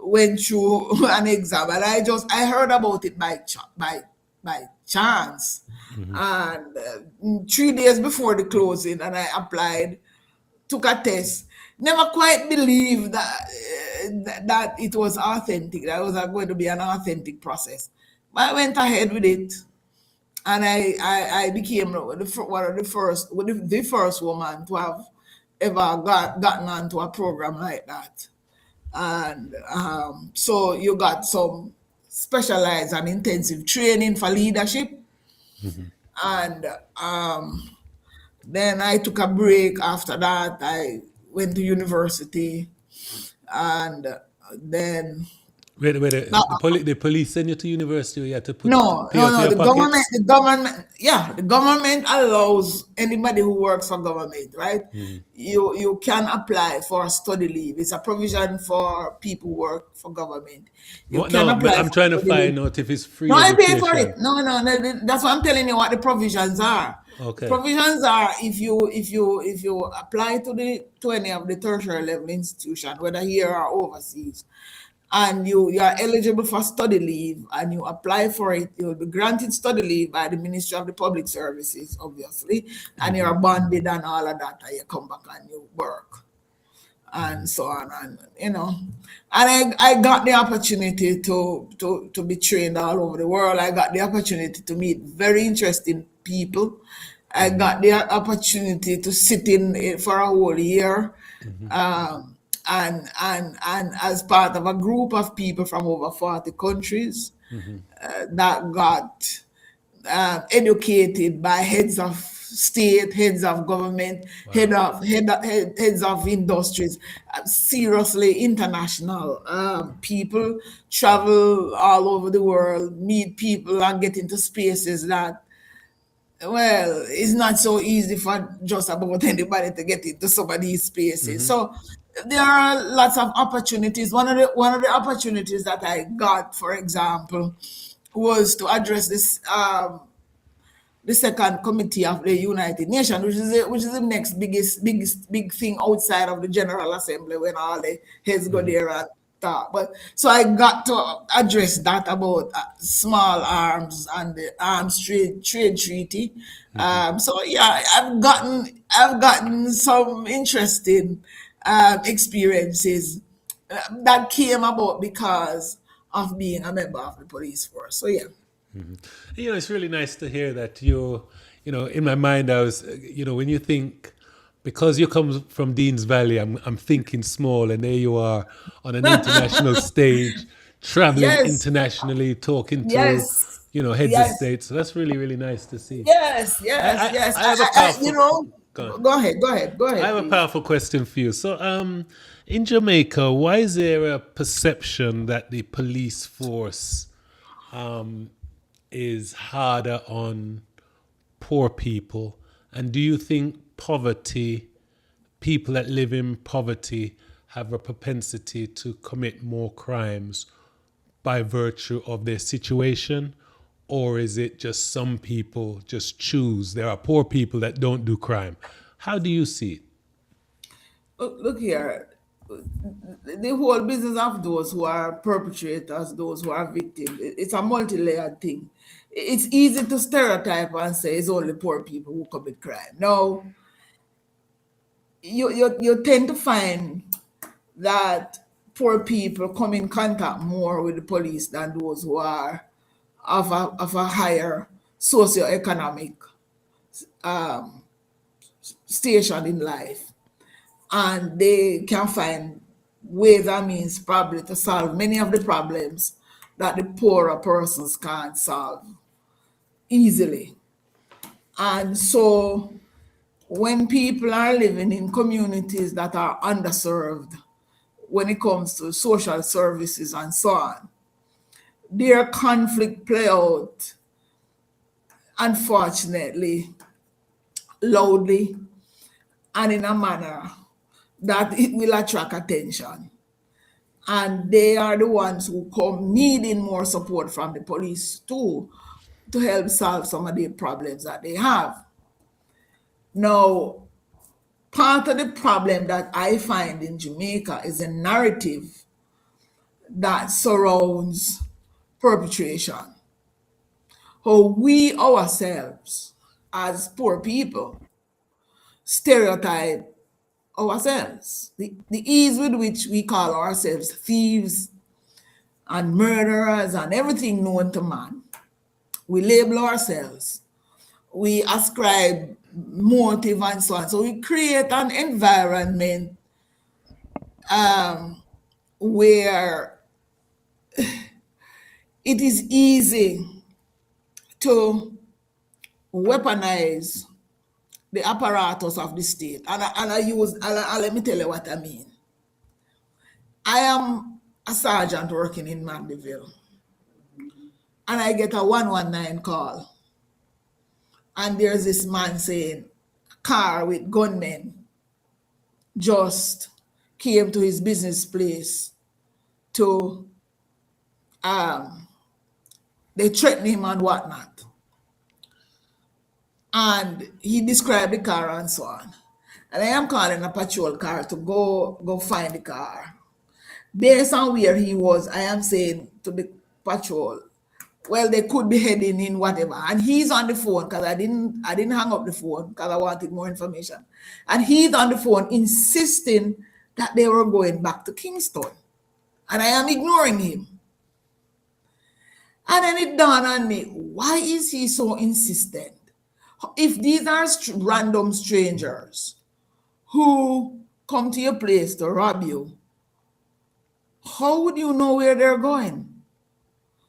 went through an exam, and I heard about it by chance. And 3 days before the closing, and I applied, took a test. Never quite believed that it was authentic. That was going to be an authentic process. But I went ahead with it, and I became one of the first woman to have ever gotten onto a program like that. And so you got some specialized and intensive training for leadership, and then I took a break after that. I went to university, and then Wait, now, the police send you to university, or you have to no, pay no, out of no. your pockets? The government allows anybody who works for government, right? You can apply for study leave. It's a provision for people who work for government. You What? can No, but apply I'm for trying to study leave. find out if it's No, free I pay for it. education. No. That's what I'm telling you. What the provisions are. The Okay. provisions are, if you apply to any of the tertiary level institution, whether here or overseas, and you are eligible for study leave, and you apply for it, you'll be granted study leave by the Ministry of the Public Services, obviously, and you're bonded and all of that, and you come back and you work, and so on. And I got the opportunity to be trained all over the world. I got the opportunity to meet very interesting people. I got the opportunity to sit in for a whole year, and as part of a group of people from over 40 countries that got educated by heads of state, heads of government, heads of industries, seriously international people, travel all over the world, meet people, and get into spaces that, well, it's not so easy for just about anybody to get into some of these spaces. So there are lots of opportunities. One of the opportunities that I got, for example, was to address this the second committee of the United Nations, which is the next big thing outside of the General Assembly, when all the heads go there and talk. But so I got to address that about small arms and the arms trade treaty. So yeah, I've gotten some interesting experiences that came about because of being a member of the police force. So yeah. It's really nice to hear that in my mind, I was, when you think, because you come from Deans Valley, I'm thinking small, and there you are on an international stage, traveling Yes, internationally, talking to, yes, heads of yes, state. So that's really, really nice to see. yes, I, yes, I, yes. I have a powerful, go on. Go I ahead, have a please. powerful question for you. So, in Jamaica, why is there a perception that the police force is harder on poor people? And do you think people that live in poverty have a propensity to commit more crimes by virtue of their situation? Or is it just some people just choose? There are poor people that don't do crime. How do you see it? Look here, the whole business of those who are perpetrators, those who are victims, it's a multi-layered thing. It's easy to stereotype and say it's only poor people who commit crime. No, you tend to find that poor people come in contact more with the police than those who are of a higher socioeconomic station in life, and they can find ways and means probably to solve many of the problems that the poorer persons can't solve easily. And so when people are living in communities that are underserved when it comes to social services and so on, their conflict play out, unfortunately, loudly and in a manner that it will attract attention. And they are the ones who come needing more support from the police too to help solve some of the problems that they have. Now, part of the problem that I find in Jamaica is a narrative that surrounds perpetration. How we ourselves, as poor people, stereotype ourselves. The ease with which we call ourselves thieves and murderers and everything known to man. We label ourselves. We ascribe motive and so on. So we create an environment where it is easy to weaponize the apparatus of the state. And let me tell you what I mean. I am a sergeant working in Mandeville, and I get a 119 call. And there's this man saying, car with gunmen just came to his business place to, they threaten him and whatnot. And he described the car and so on. And I am calling a patrol car to go find the car. Based on where he was, I am saying to the patrol, well, they could be heading in whatever. And he's on the phone because I didn't hang up the phone because I wanted more information. And he's on the phone insisting that they were going back to Kingston. And I am ignoring him. And then it dawned on me, why is he so insistent? If these are random strangers who come to your place to rob you, how would you know where they're going?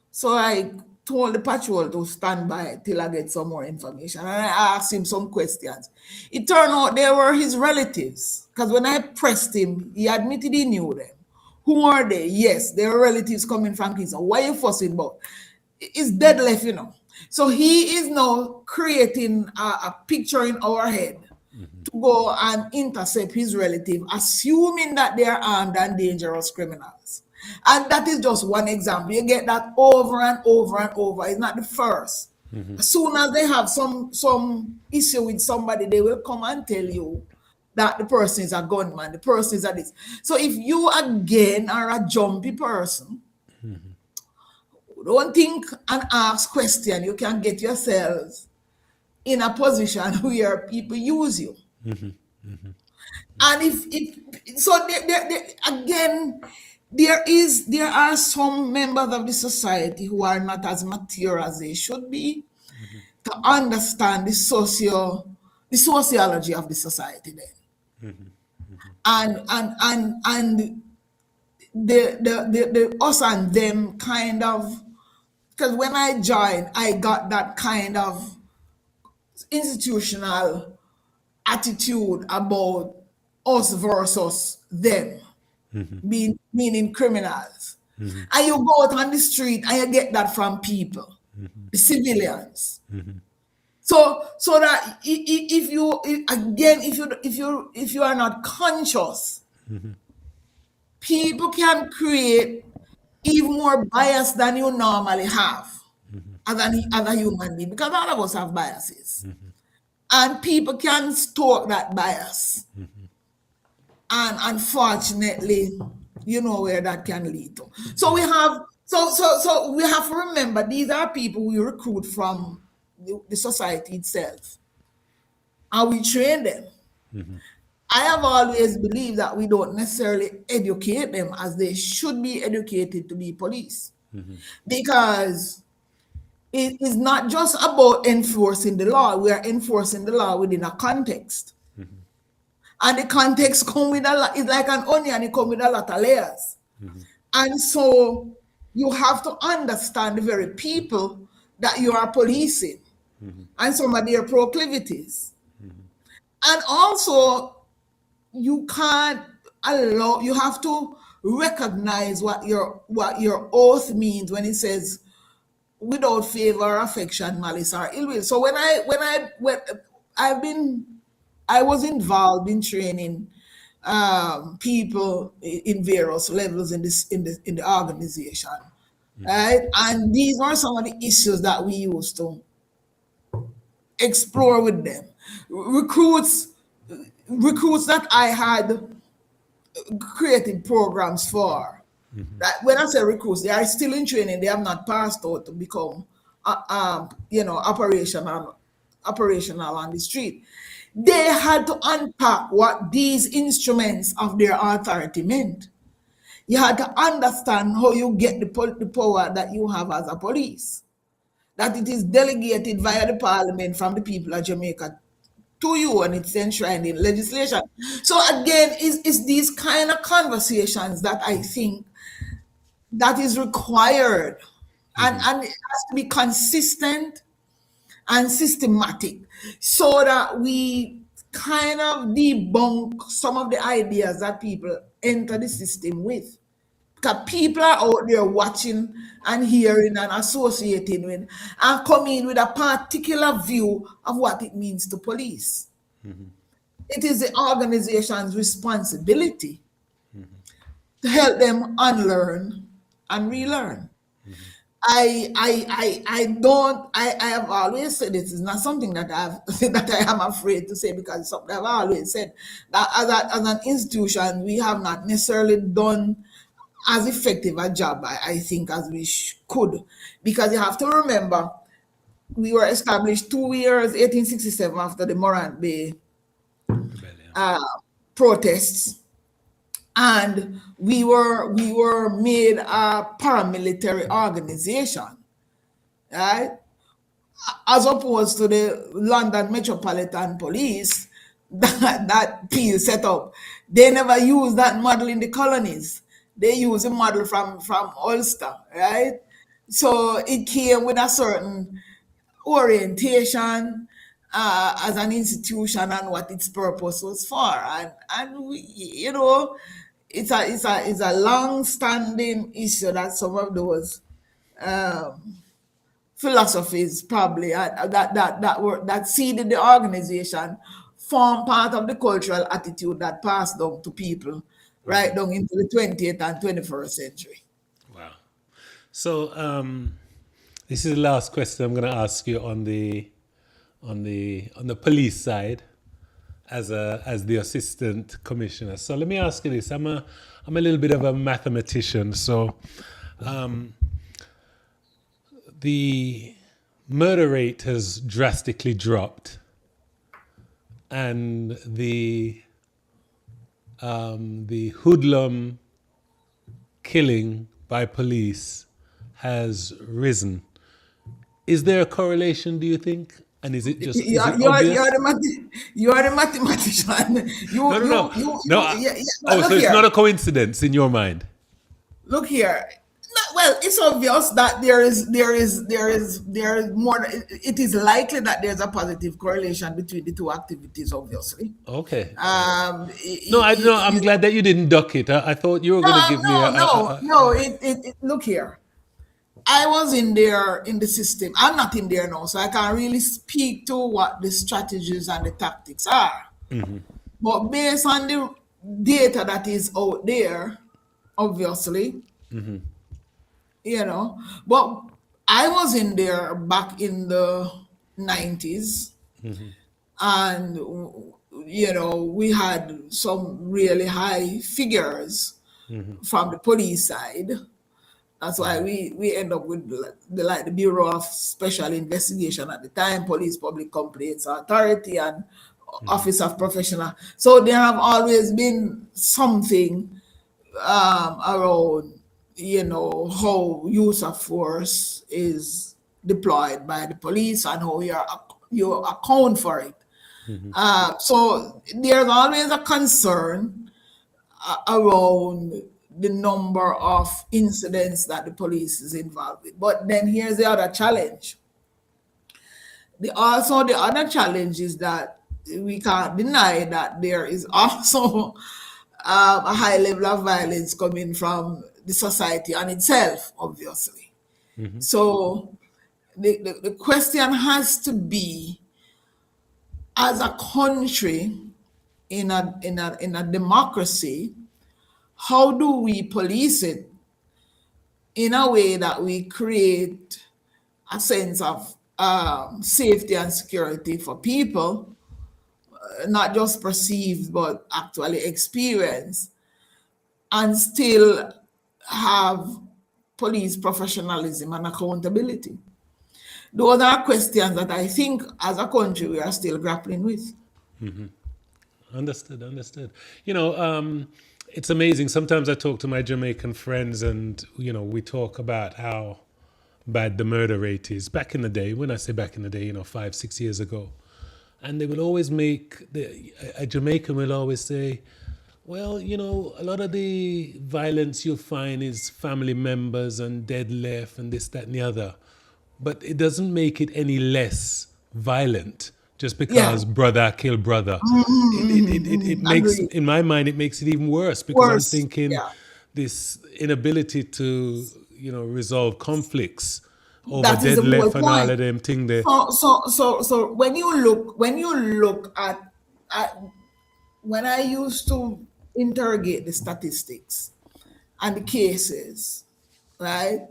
So I told the patrol to stand by till I get some more information. And I asked him some questions. It turned out they were his relatives. Because when I pressed him, he admitted he knew them. Who are they? Yes, they are relatives coming from Kingston. Why are you fussing about? It's dead left, you know. So he is now creating a picture in our head to go and intercept his relative, assuming that they are armed and dangerous criminals. And that is just one example. You get that over and over and over. It's not the first. As soon as they have some issue with somebody, they will come and tell you that the person is a gunman, the person is a this. So if you again are a jumpy person, don't think and ask questions, you can get yourselves in a position where people use you. And if so, again, there are some members of the society who are not as mature as they should be to understand the sociology of the society then. And the us and them kind of, because when I joined, I got that kind of institutional attitude about us versus them, meaning criminals. And you go out on the street and you get that from people, the civilians. So that if you are not conscious, people can create even more bias than you normally have as a human being, because all of us have biases. And people can stoke that bias. And unfortunately, you know where that can lead to. So we have to remember, these are people we recruit from the society itself. And we train them. I have always believed that we don't necessarily educate them as they should be educated to be police. Because it is not just about enforcing the law. We are enforcing the law within a context. And the context come with a lot, it's like an onion, it come with a lot of layers. And so you have to understand the very people that you are policing and some of their proclivities. And also, you can't allow, you have to recognize what your oath means when it says without favor, affection, malice, or ill will. So when I was involved in training people in various levels in the organization, right? And these are some of the issues that we used to explore with them. Recruits, recruits that I had created programs for. That when I say recruits, they are still in training. They have not passed out to become, operational on the street. They had to unpack what these instruments of their authority meant. You had to understand how you get the power that you have as a police. That it is delegated via the parliament from the people of Jamaica to you, and it's enshrined in legislation. So again, it's these kind of conversations that I think that is required, and it has to be consistent and systematic so that we kind of debunk some of the ideas that people enter the system with. Because people are out there watching and hearing and associating with and coming with a particular view of what it means to police. It is the organization's responsibility to help them unlearn and relearn. I have always said this is not something that that I am afraid to say, because it's something I've always said that as an institution we have not necessarily done as effective a job, I think, as we could, because you have to remember we were established 2 years, 1867, after the Morant Bay protests, and we were made a paramilitary organization, right? As opposed to the London Metropolitan Police that Peel set up. They never used that model in the colonies. They use a model from Ulster, right? So it came with a certain orientation as an institution and what its purpose was for, and we, it's a long-standing issue that some of those philosophies probably that seeded the organization form part of the cultural attitude that passed down to people right down into the 20th and 21st century. Wow. So this is the last question I'm going to ask you on the police side as the assistant commissioner. So let me ask you this. I'm a little bit of a mathematician. So the murder rate has drastically dropped, and the hoodlum killing by police has risen. Is there a correlation, do you think? And is it just You are the mathematician. No. Look So it's here. not a coincidence in your mind. Look here. Well, it's obvious that there is more. It is likely that there's a positive correlation between the two activities. Obviously. Okay. Um, I'm glad that you didn't duck it. I thought you were going to give me Look here. I was in there in the system. I'm not in there now, so I can't really speak to what the strategies and the tactics are. But based on the data that is out there, obviously, but I was in there back in the 90s, and we had some really high figures from the police side. That's why we end up with the Bureau of Special Investigation at the time, Police Public Complaints Authority, and Office of Professional. So there have always been something around, how use of force is deployed by the police and how you account for it. So there's always a concern around the number of incidents that the police is involved with. But then here's the other challenge. The other challenge is that we can't deny that there is also a high level of violence coming from the society on itself, obviously. So the question has to be, as a country in a democracy, how do we police it in a way that we create a sense of safety and security for people, not just perceived but actually experienced, and still have police professionalism and accountability? Those are questions that I think as a country we are still grappling with. Understood. It's amazing. Sometimes I talk to my Jamaican friends, and we talk about how bad the murder rate is back in the day. When I say back in the day, 5-6 years ago, and they will always a Jamaican will always say, well, a lot of the violence you'll find is family members and dead left and this, that, and the other, but it doesn't make it any less violent just Yeah, because brother killed brother. It makes, agree. in my mind, it makes it even worse, because I'm Worse. thinking Yeah, this inability to, resolve conflicts over that is the dead whole left and all point. of them thing there. So when you look at when I used to interrogate the statistics and the cases, right,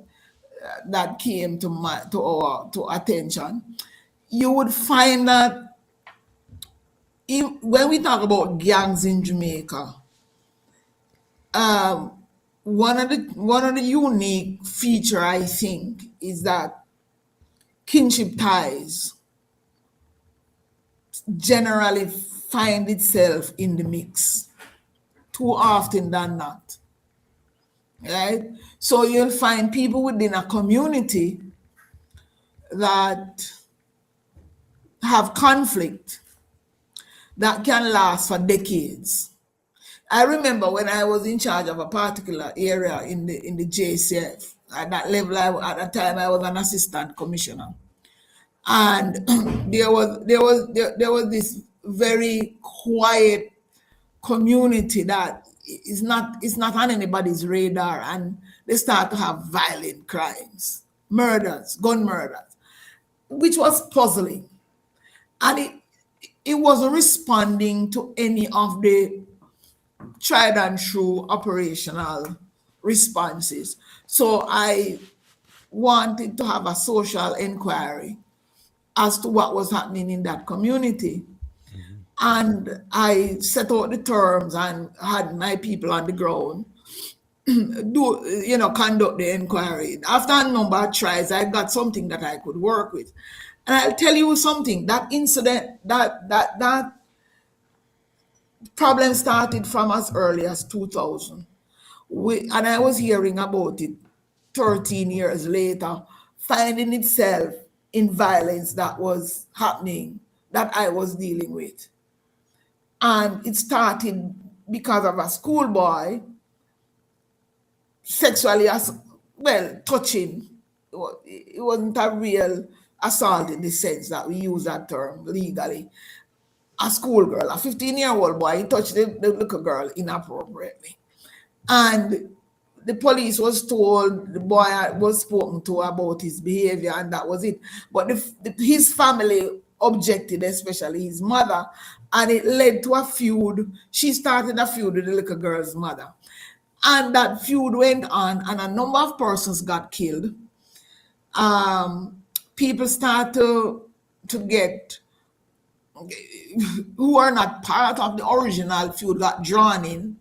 that came to attention, you would find that when we talk about gangs in Jamaica, one of the unique feature, I think, is that kinship ties generally find itself in the mix too often than not, right? So you'll find people within a community that have conflict that can last for decades. I remember when I was in charge of a particular area in the JCF. At that level, at that time, I was an assistant commissioner, and there was this very quiet community that is not on anybody's radar, and they start to have violent crimes, murders, gun murders, which was puzzling, and it wasn't responding to any of the tried and true operational responses. So I wanted to have a social inquiry as to what was happening in that community. And I set out the terms and had my people on the ground conduct the inquiry. After a number of tries, I got something that I could work with. And I'll tell you something, that incident, that problem started from as early as 2000. And I was hearing about it 13 years later, finding itself in violence that was happening, that I was dealing with. And it started because of a schoolboy sexually, touching. It wasn't a real assault in the sense that we use that term legally. A schoolgirl, a 15-year-old boy, he touched the little girl inappropriately. And the police was told the boy was spoken to about his behavior, and that was it. But his family objected, especially his mother, and it led to a feud. She started a feud with the little girl's mother. And that feud went on, and a number of persons got killed. People start to get, who are not part of the original feud, got drawn in.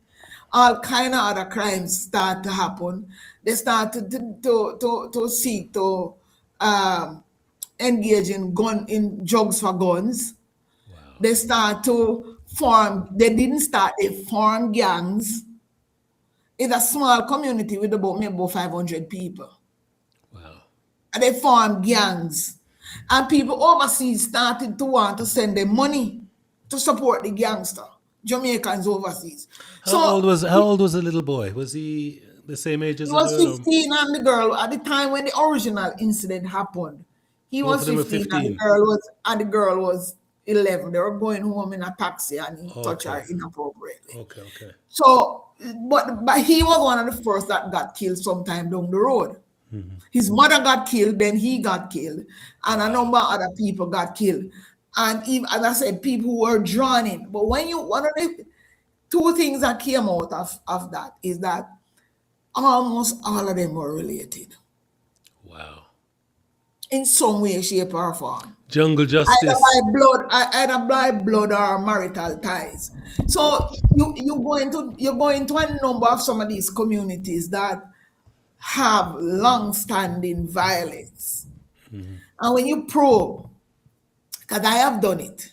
All kind of other crimes start to happen. They start to seek to engage in drugs for guns. Wow. They start to form. They didn't start. They form gangs. It's a small community with maybe 500 people. Wow. And they formed gangs. And people overseas started to want to send them money. to support the gangster, Jamaicans overseas. How old So was how old was the little boy? Was he the same age as he the was girl? Or 15 and the girl, at the time when the original incident happened, he both of was them were 15 and 15? the girl was 11. They were going home in a taxi and he touched Okay. her inappropriately. Okay. Okay. So, but he was one of the first that got killed sometime down the road. His mother got killed, then he got killed, and a number of other people got killed. And even, as I said, people who were drawn in. But when you, one of the two things that came out of that is that almost all of them were related Wow. in some way, shape, or form. Jungle Either justice. by blood or marital ties. So you go into a number of some of these communities that have long-standing violence. And when you probe, because I have done it,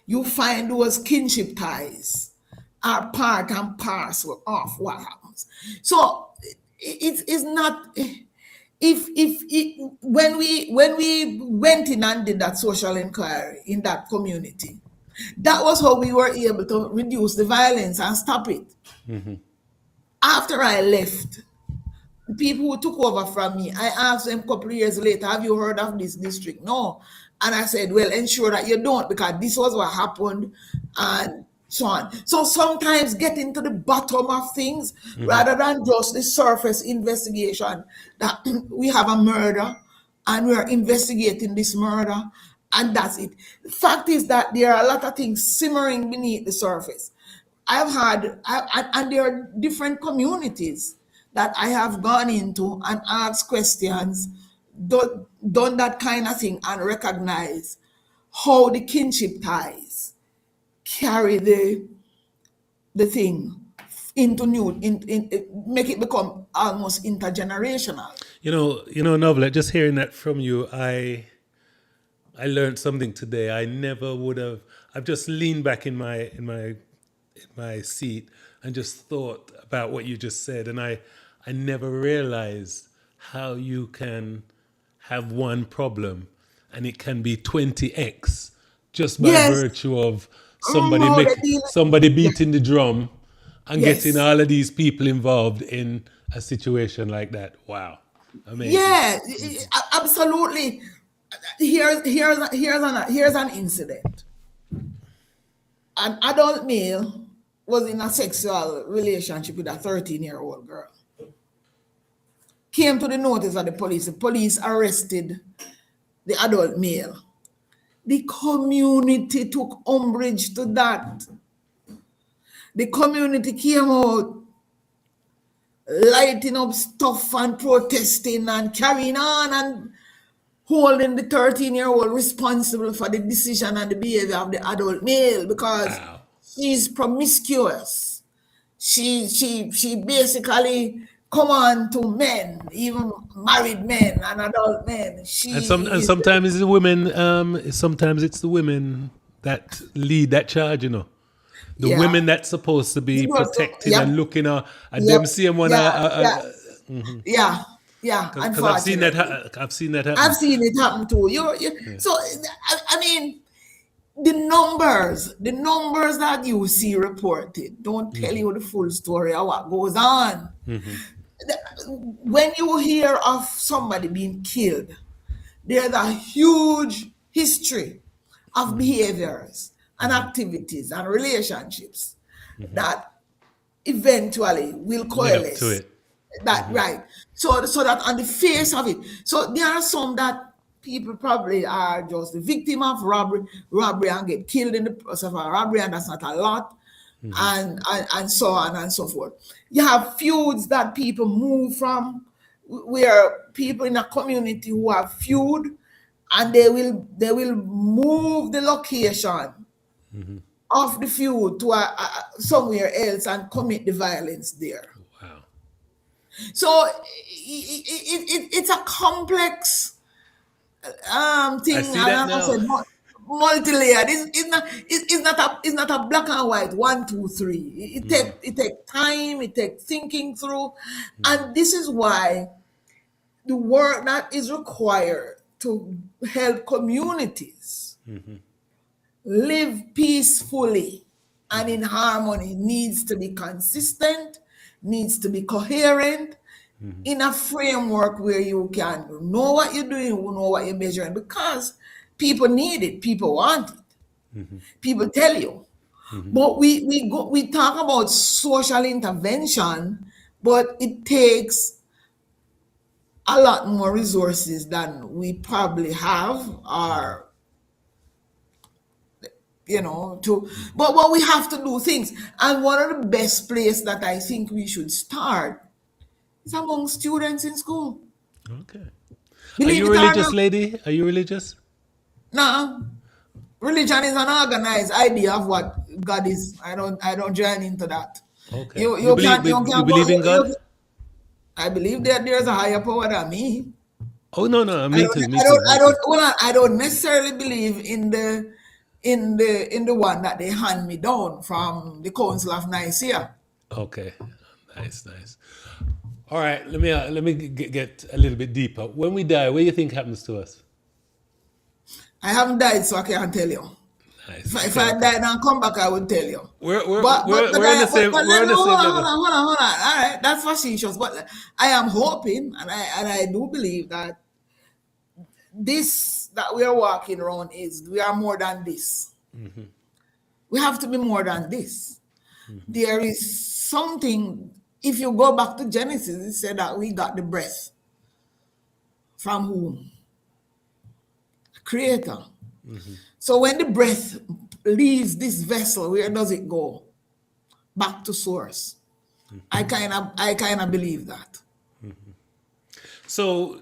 you find those kinship ties are part and parcel of what happens. So it's not if when we went in and did that social inquiry in that community, that was how we were able to reduce the violence and stop it. After I left, the people who took over from me, I asked them a couple of years later, have you heard of this district? No. And I said, well, ensure that you don't, because this was what happened and so on. So sometimes getting to the bottom of things rather than just the surface investigation that we have a murder and we're investigating this murder and that's it. The fact is that there are a lot of things simmering beneath the surface. And there are different communities that I have gone into and asked questions, done that kind of thing, and recognize how the kinship ties carry the thing into make it become almost intergenerational. Novelette, just hearing that from you, I learned something today. I never would have. I've just leaned back in my seat and just thought about what you just said, and I never realized how you can have one problem and it can be 20x just by Yes. virtue of somebody No, somebody beating the drum and getting yes. all of these people involved in a situation like that. Wow. Amazing. Yeah, absolutely. Here's an incident. An adult male was in a sexual relationship with a 13-year-old girl. Came to the notice of the police. The police arrested the adult male. The community took umbrage to that. The community came out lighting up stuff and protesting and carrying on and holding the 13-year-old responsible for the decision and the behavior of the adult male because Wow. she's promiscuous. She basically come on to men, even married men and adult men. And sometimes it's the women. Sometimes it's the women that lead that charge. The yeah. women that's supposed to be protecting Yep. and looking at Yep. them same one. Yeah. Because I've seen that. Unfortunately. I've seen that happen. I've seen it happen too. So I mean, the numbers that you see reported don't tell you the full story of what goes on. When you hear of somebody being killed, there's a huge history of behaviors and activities and relationships that eventually will Lead up coalesce. to it. That right. So that on the face of it. So there are some that people probably are just the victim of robbery and get killed in the process of a robbery, and that's not a lot. And so on and so forth. You have feuds that people move from, where people in a community who have feud, and they will move the location of the feud to somewhere else and commit the violence there. Wow. So it's a complex thing. I see that And I said now. multi-layered. It's not a black and white 1, 2, 3. It take time. It take thinking through, and this is why the work that is required to help communities live peacefully and in harmony needs to be consistent, needs to be coherent, in a framework where you can know what you're doing, you know what you're measuring, because people need it, people want it, people tell you. But we talk about social intervention, but it takes a lot more resources than we probably have, or but we have to do things. And one of the best place that I think we should start is among students in school. Okay. Are Believe you it or religious, not. lady? Are you religious? Now, religion is an organized idea of what God is. I don't join into that. Okay. You You you believe can you you can go believe in God? I believe that there's a higher power than me. Oh no, no, I me don't too, me I too, don't me I too. don't well, I don't necessarily believe in the one that they hand me down from the Council of Nicaea. Okay. Nice, nice. All right, let me get a little bit deeper. When we die, what do you think happens to us? I haven't died, so I can't tell you. Nice. If Okay, I okay. died and come back, I would tell you. We're we're But but we're but we're on I the but, same but we're let on me the same hold on, hold level. on, hold on, hold on. All right, that's facetious. But I am hoping, and I do believe that this that we are walking around is we are more than this. We have to be more than this. There is something. If you go back to Genesis, it said that we got the breath from whom? Creator. So when the breath leaves this vessel, where does it go? Back to source. I kind of believe that. So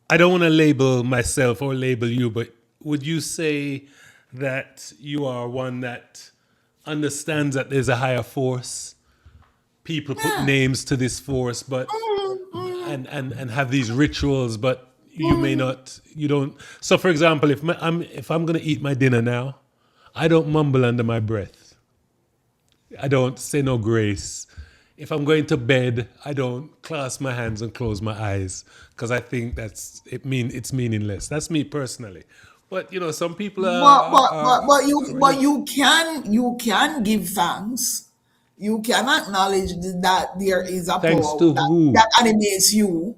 I don't want to label myself or label you, but would you say that you are one that understands that there's a higher force? People put Yeah. names to this force, but and have these rituals, but you may not. You don't. So, for example, if I'm gonna eat my dinner now, I don't mumble under my breath. I don't say no grace. If I'm going to bed, I don't clasp my hands and close my eyes because I think it's meaningless. That's me personally. But some people But but but but are you but really you can give thanks. You can acknowledge that there is a thanks power to that, who. that animates you,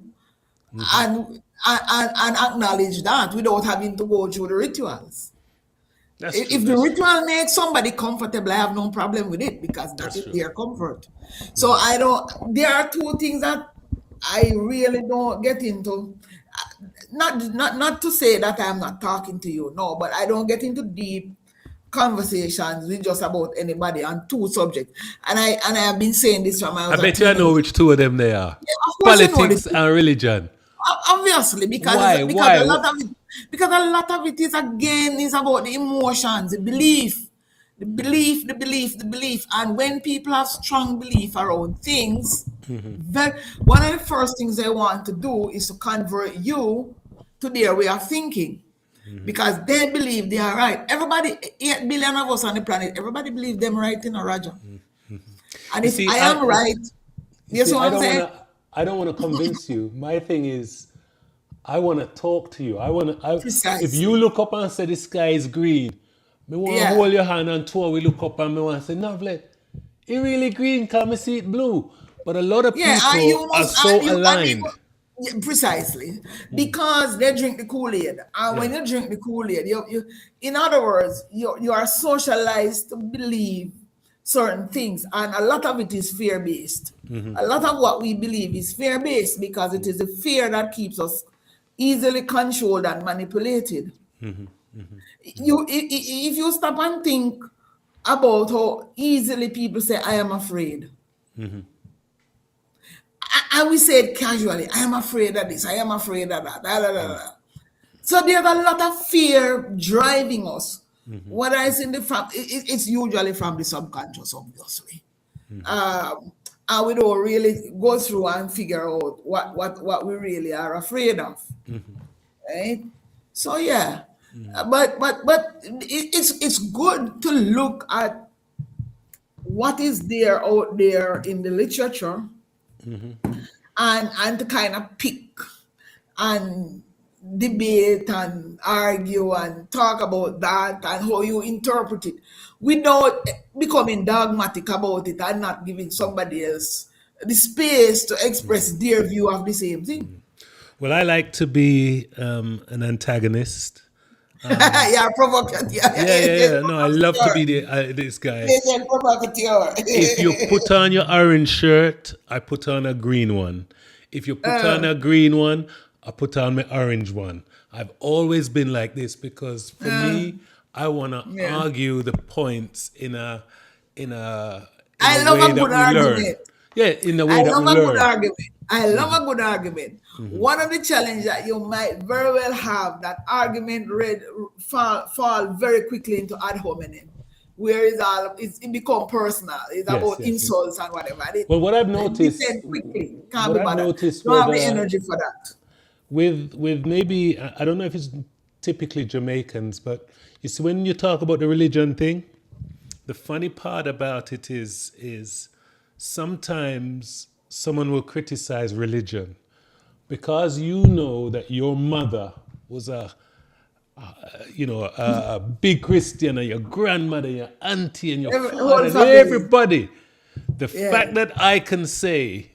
and acknowledge that without having to go through the rituals. That's true. If the That's true. ritual makes somebody comfortable, I have no problem with it because that That's is true. their comfort. So I don't. There are two things that I really don't get into. Not to say that I'm not talking to you, no, but I don't get into deep conversations with just about anybody on two subjects. And I have been saying this from I I was a bet you I know teenager. which two of them they are. Yeah, of course, you know the Politics two. and religion. Obviously, Why? because Why? a lot of it, is again is about the emotions, the belief. And when people have strong belief around things, that one of the first things they want to do is to convert you to their way of thinking. Because they believe they are right. Everybody, 8 billion of us on the planet, everybody believe them right in a Roger. And You if see, I am right, you you see see, what I I'm don't saying? wanna, I don't wanna convince you. My thing is, I wanna talk to you. If you Precisely. look up and say the sky is green, me wanna Yeah. hold your hand and two we look up and me wanna say, Novelette, it really green, can me see it blue. But a lot of Yeah, and you people are must, so and you, aligned. yeah, precisely, because they drink the Kool-Aid, and when Yeah. you drink the Kool-Aid, in other words, you are socialized to believe certain things, and a lot of it is fear-based. A lot of what we believe is fear-based because it is the fear that keeps us easily controlled and manipulated. If you stop and think about how easily people say, "I am afraid." And we say it casually, I am afraid of this, I am afraid of that. Da, da, da, da. So there's a lot of fear driving us. Whether it's in the it's usually from the subconscious, obviously. And we don't really go through and figure out what we really are afraid of. Right? So yeah. But it's good to look at what is there out there in the literature, and to kind of pick and debate and argue and talk about that and how you interpret it without becoming dogmatic about it and not giving somebody else the space to express their view of the same thing. Well, I like to be an antagonist. Yeah, provocateur. Yeah, Yeah, yeah, agent yeah. No, I love to be provocateur. this guy. Agent provocateur. If you put on your orange shirt, I put on a green one. If you put on a green one, I put on my orange one. I've always been like this because for me, I want to Yeah. argue the points in a I love way a that good we learn. argument. Yeah, in the I way that love we a good learn. argument. I love a good argument. One of the challenges that you might very well have that argument fall very quickly into ad hominem, where it become personal. It's Yes, about yes, yes. insults and whatever. Well, what I've It noticed, descend quickly. Can't what be I've bothered. noticed Don't have the energy for that. with maybe I don't know if it's typically Jamaicans, but you see when you talk about the religion thing, the funny part about it is sometimes someone will criticize religion because you know that your mother was a big Christian, and your grandmother, your auntie, and your Whole father, and family. everybody. The Yeah. fact that I can say,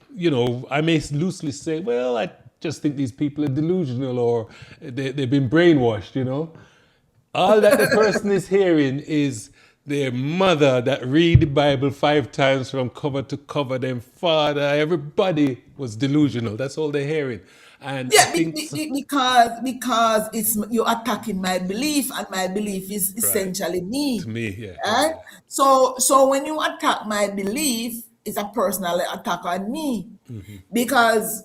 I may loosely say, well, I just think these people are delusional or they've been brainwashed. All that the person is hearing is their mother that read the Bible 5 times from cover to cover, their father, everybody was delusional. That's all they're hearing. And I Yeah, think, because it's you're attacking my belief, and my belief is essentially me. to me, yeah. Right? So when you attack my belief, it's a personal attack on me, because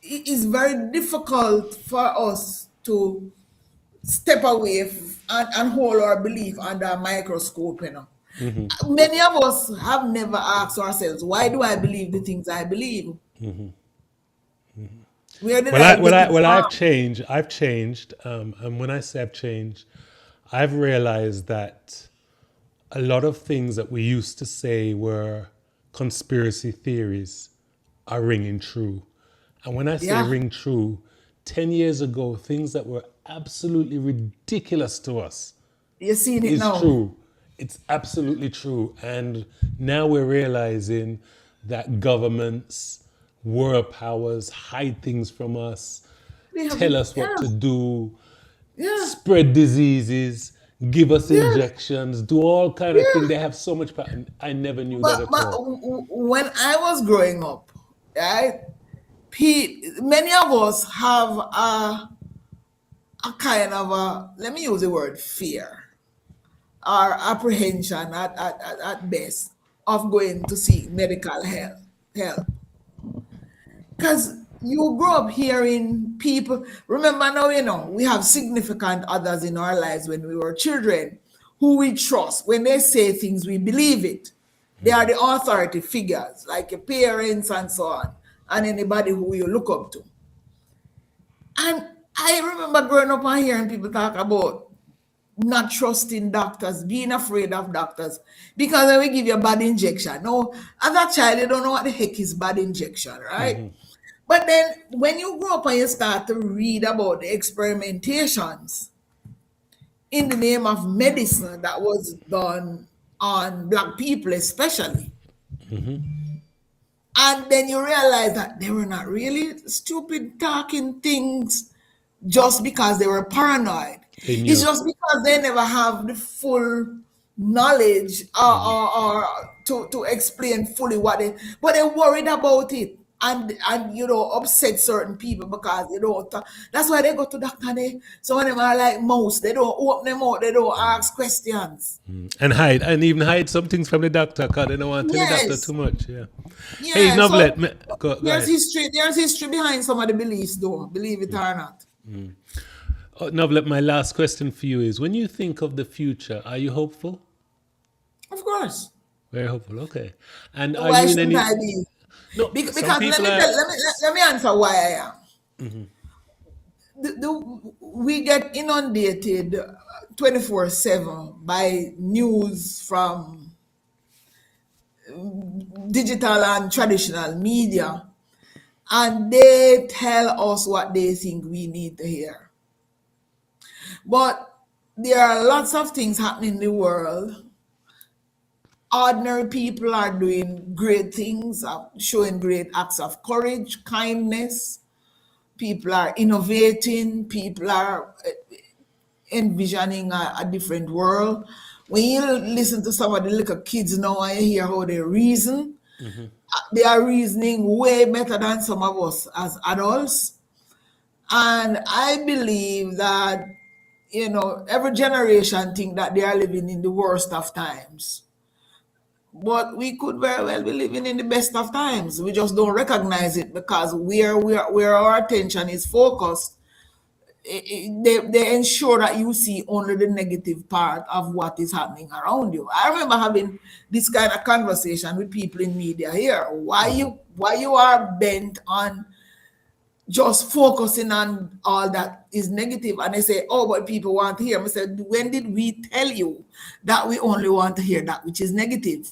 it is very difficult for us to step away and hold our belief under a microscope. Many of us have never asked ourselves, why do I believe the things I believe? Where did I get it I've from? changed. And when I say I've changed, I've realized that a lot of things that we used to say were conspiracy theories are ringing true. And when I say Yeah. ring true, 10 years ago, things that were absolutely ridiculous to us You're seeing it is now. true. It's absolutely true. And now we're realizing that governments, world powers hide things from us, They have tell it. us what Yeah. to do, Yeah. spread diseases, give us Yeah. injections, do all kind of things. Yeah. They have so much power. I never knew that But at all. when I was growing up, right, many of us have a kind of let me use the word fear or apprehension at best of going to seek medical help. Because you grow up hearing people, remember now, we have significant others in our lives when we were children who we trust. When they say things, we believe it. They are the authority figures, like your parents and so on, and anybody who you look up to. And I remember growing up and hearing people talk about not trusting doctors, being afraid of doctors, because they will give you a bad injection. No, as a child, you don't know what the heck is bad injection, right? But then when you grow up and you start to read about the experimentations in the name of medicine that was done on Black people, especially, and then you realize that they were not really stupid talking things just because they were paranoid. They It's knew. just because they never have the full knowledge or to explain fully but they're worried about it, and upset certain people because they don't talk. That's why they go to doctor. Some of them are like mouse. They don't open them out. They don't ask questions. And even hide some things from the doctor because they don't want to tell the doctor Yes. too much. Yeah. Hey, Yeah. So Novelette, go there's ahead. history. There's history behind some of the beliefs, though. Believe it or not. Novelette, my last question for you is: when you think of the future, are you hopeful? Of course. Very hopeful. Okay. And are Why you in shouldn't any? I be? No, Because some let people me are. let me answer why I am. We get inundated 24/7 by news from digital and traditional media, and they tell us what they think we need to hear. But there are lots of things happening in the world. Ordinary people are doing great things, showing great acts of courage, kindness. People are innovating. People are envisioning a different world. When you listen to some of the little kids now and you hear how they reason, they are reasoning way better than some of us as adults. And I believe that, every generation think that they are living in the worst of times. But we could very well be living in the best of times. We just don't recognize it because where our attention is focused, they ensure that you see only the negative part of what is happening around you. I remember having this kind of conversation with people in media here. Why you are bent on just focusing on all that is negative, and they say, oh, but people want to hear. I said, when did we tell you that we only want to hear that which is negative?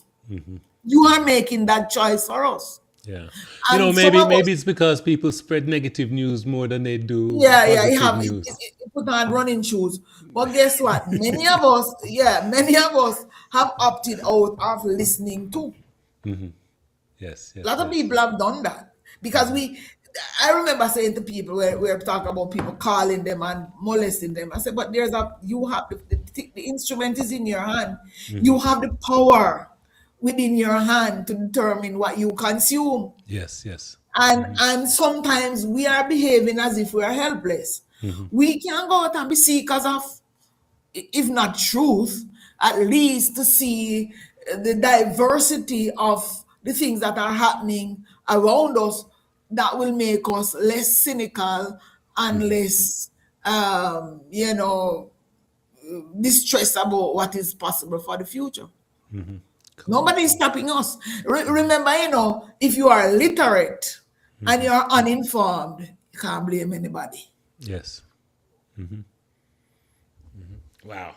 You are making that choice for us. Yeah. And maybe it's because people spread negative news more than they do you positive have news. it put on running shoes. But guess what? Many of us have opted out of listening to. Yes. A lot of people have done that because I remember saying to people, we're talking about people calling them and molesting them. I said, but you have the instrument is in your hand. You have the power within your hand to determine what you consume. Yes. And sometimes we are behaving as if we are helpless. We can go out and be seekers of, if not truth, at least to see the diversity of the things that are happening around us that will make us less cynical and less, distressed about what is possible for the future. Nobody is stopping us. Remember, if you are literate and you're uninformed, you can't blame anybody. Yes. Wow.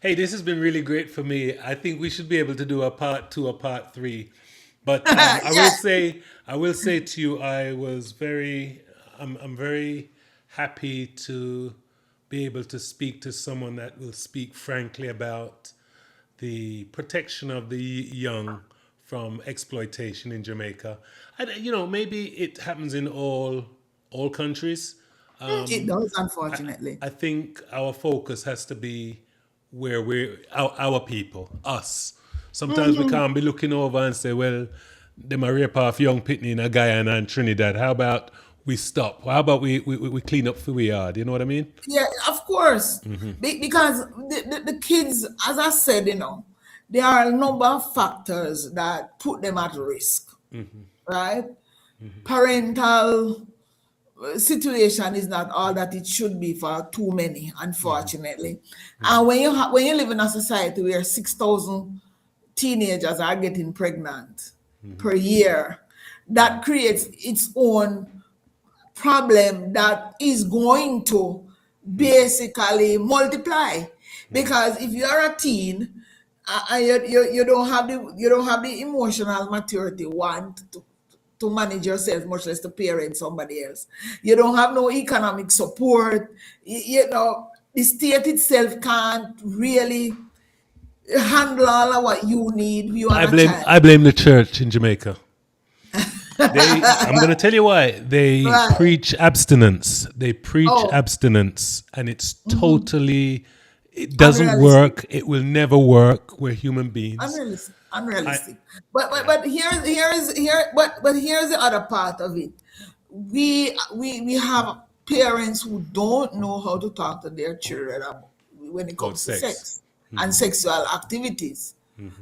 Hey, this has been really great for me. I think we should be able to do a part 2 or part 3. But I will say to you, I'm very happy to be able to speak to someone that will speak frankly about the protection of the young from exploitation in Jamaica. And, maybe it happens in all countries. It does, unfortunately. I think our focus has to be where our people, us. Sometimes we can't be looking over and say, well, they might rape off young pitney in a Guyana and Trinidad. How about we stop? How about we clean up for we yard? You know what I mean? Yeah, of course. Because the kids, as I said, there are a number of factors that put them at risk, right? Parental situation is not all that it should be for too many, unfortunately. And when you live in a society where 6,000 teenagers are getting pregnant per year, that creates its own problem that is going to basically multiply. Because if you are a teen and you don't have the emotional maturity to manage yourself, much less to parent somebody else. You don't have no economic support. The state itself can't really handle all of what you need. I blame the church in Jamaica. I'm going to tell you why. They preach abstinence. Abstinence, and it's totally. It doesn't work. It will never work. We're human beings. Unrealistic. But here's the other part of it. We have parents who don't know how to talk to their children when it comes to sex and sexual activities.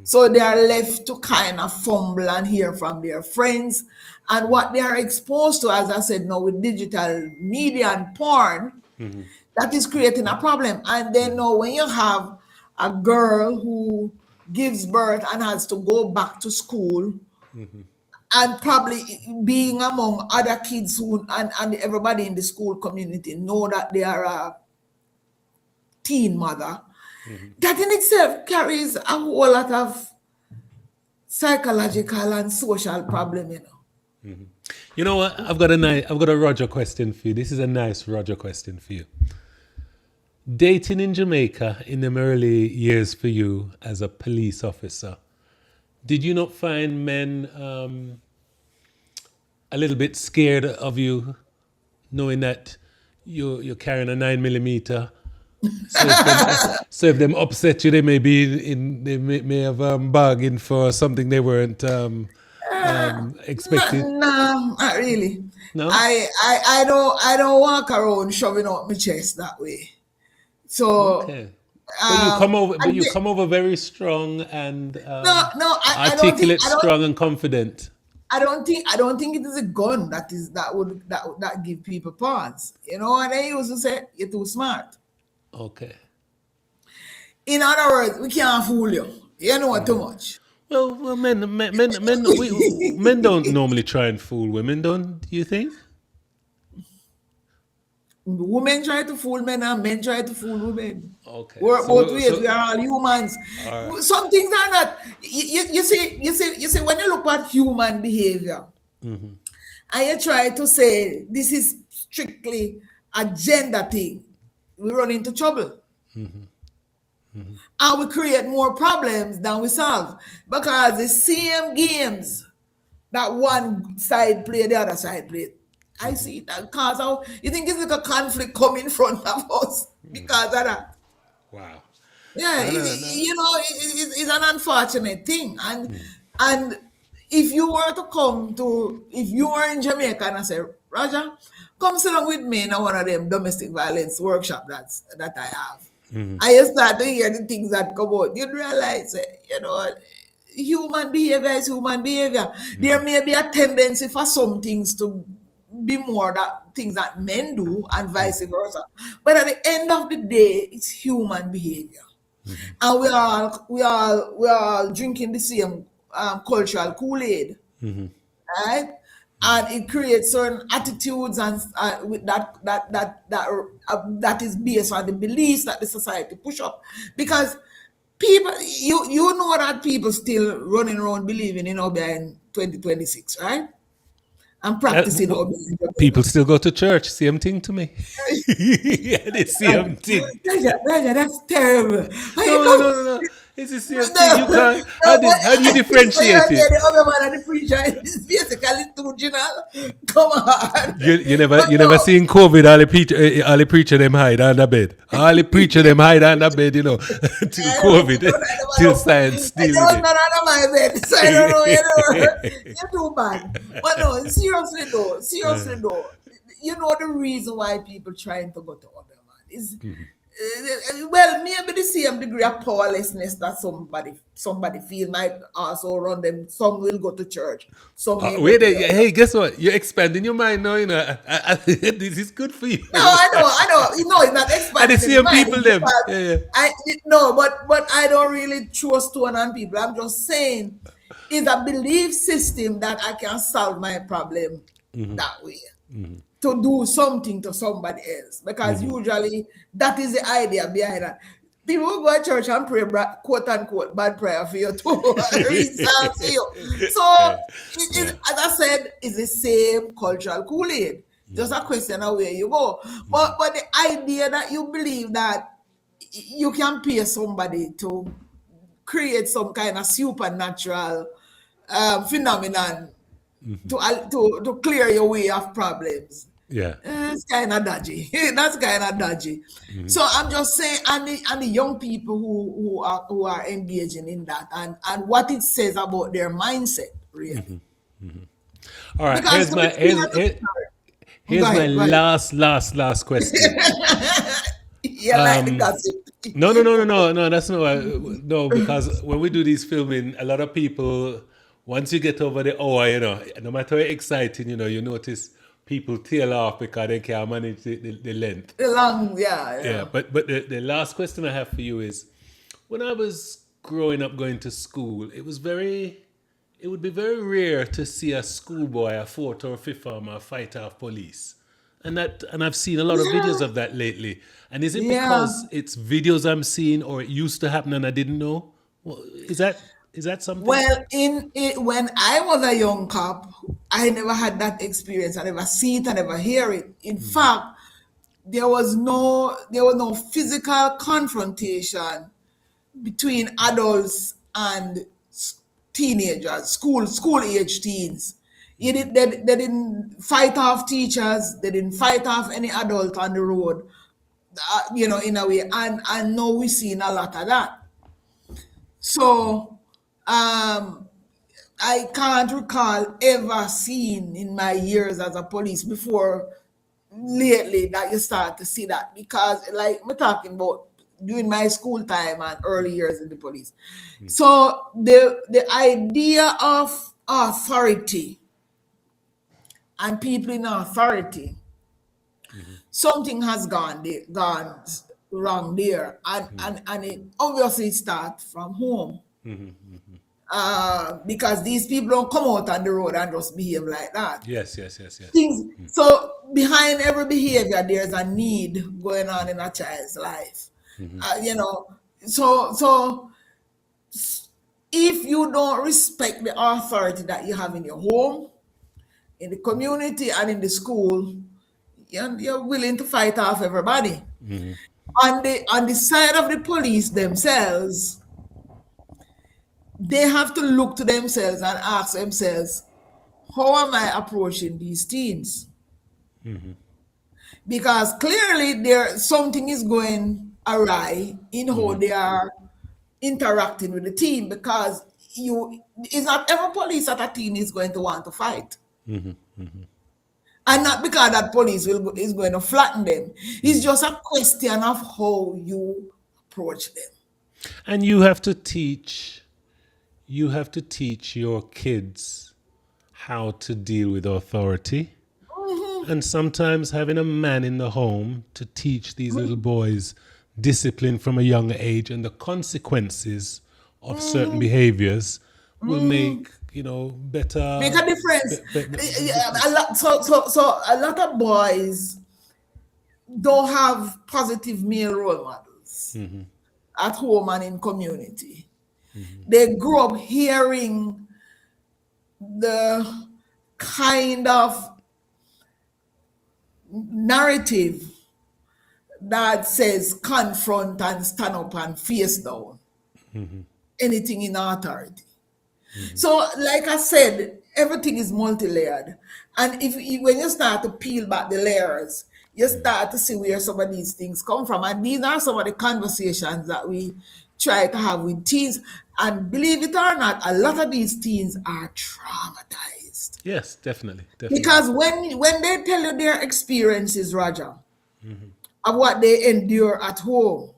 So they are left to kind of fumble and hear from their friends, and what they are exposed to, as I said, now with digital media and porn, that is creating a problem. And then now when you have a girl who gives birth and has to go back to school, and probably being among other kids who and everybody in the school community know that they are a teen mother, that in itself carries a whole lot of psychological and social problem, You know what? I've got a Roger question for you. This is a nice Roger question for you. dating in Jamaica in them early years for you as a police officer, did you not find men a little bit scared of you, knowing that you're carrying a 9 millimeter? So if them upset you, they may be may have bargained for something they weren't No, expecting. no, not really. No. I don't walk around shoving out my chest that way. So Okay. But you come over. I But you get, come over very strong and no, no, articulate, strong and confident. I don't think it is a gun that give people pawns. You know, and they used to say you're too smart. Okay. In other words, we can't fool you. You know too much. Well, men don't normally try and fool women, don't you think? Women try to fool men and men try to fool women. Okay. We're both ways. We So are all humans. all right. Some things are not. You see. When you look at human behavior, and you try to say this is strictly a gender thing, we run into trouble, and we create more problems than we solve because the same games that one side play, the other side play. I see that cause out. You think it's like a conflict coming in front of us because of that? Wow. Yeah, No, no, no. you know, it's an unfortunate thing. And if you were to if you were in Jamaica and I say, Roger, come sit down with me in one of them domestic violence workshop that I have. And you start to hear the things that come out, you'd realize, you know, human behavior is human behavior. There may be a tendency for some things to be more that things that men do and vice versa. But at the end of the day, it's human behavior. And we are drinking the same cultural Kool-Aid, right? And it creates certain attitudes and with that is based on the beliefs that the society push up. Because people, you know that people still running around believing in Obia in 2026, right? And practicing Obia in People Jamaica. still go to church. Same thing to me. Yeah, the same thing. Raja, that's terrible. No, no, no, no, no. It's the same thing. You No, can't. How do you so you're differentiate it? the other man and the preacher is basically two general. Come on. But You never no, seen COVID. All the preacher them hide under bed. All the preacher them hide under bed. You know, till COVID, till science I deal with don't it. know under my bed, so I don't know, you're too bad. But no, seriously though, you know the reason why people trying to go to other man is well, maybe the same degree of powerlessness that somebody feel might also run them. Some will go to church, some may go Wait, to the other. hey, guess what? You're expanding your mind now. You know, this is good for you. No, I know. You know, it's not And the expanding in the same mind. people It's them. because Yeah, yeah. no, but I don't really throw stone on people. I'm just saying it's a belief system that I can solve my problem that way. To do something to somebody else. Because usually that is the idea behind that. People who go to church and pray quote unquote bad prayer for you to read Psalms for you. So as I said, it's the same cultural Kool-Aid. Just a question of where you go. But the idea that you believe that you can pay somebody to create some kind of supernatural phenomenon to clear your way of problems. Yeah. It's kind of dodgy. That's kind of dodgy. So I'm just saying, and the young people who are engaging in that, and what it says about their mindset, really. All right. Because to be fair to the Here's go my ahead, go ahead. last question. Yeah, like the gossip. No. That's not why. No, because when we do these filming, a lot of people, once you get over the hour, you know, no matter how exciting, you know, you notice people tail off because they can't manage the length. The long, yeah. Yeah, but the last question I have for you is, when I was growing up going to school, it would be very rare to see a schoolboy, a fourth or fifth former, fight off police. And I've seen a lot of videos of that lately. And is it Yeah. because it's videos I'm seeing, or it used to happen and I didn't know? Well, is that something? Well, when I was a young cop, I never had that experience. I never see it, I never hear it. In fact, there was no physical confrontation between adults and teenagers, school age teens. They didn't fight off teachers. They didn't fight off any adult on the road. In a way, and now we're seeing a lot of that. So, I can't recall ever seeing in my years as a police before lately that you start to see that, because like we're talking about during my school time and early years in the police. So the idea of authority and people in authority, something has gone wrong there, and it obviously starts from home. Because these people don't come out on the road and just behave like that. Yes. So behind every behavior, there's a need going on in a child's life. So if you don't respect the authority that you have in your home, in the community, and in the school, you're willing to fight off everybody. On the side of the police themselves, they have to look to themselves and ask themselves, how am I approaching these teens? Because clearly something is going awry in how they are interacting with the teen, because it's not every police that a teen is going to want to fight. And not because that police is going to flatten them. It's just a question of how you approach them. And you have to teach your kids how to deal with authority. And sometimes having a man in the home to teach these little boys discipline from a younger age and the consequences of certain behaviors will make better, make a difference. So a lot of boys don't have positive male role models at home and in community. They grew up hearing the kind of narrative that says confront and stand up and face down anything in authority. So, like I said, everything is multi-layered. And when you start to peel back the layers, you start to see where some of these things come from. And these are some of the conversations that we try to have with teens. And believe it or not, a lot of these teens are traumatized. Yes, definitely. Because when they tell you their experiences, Roger, of what they endure at home.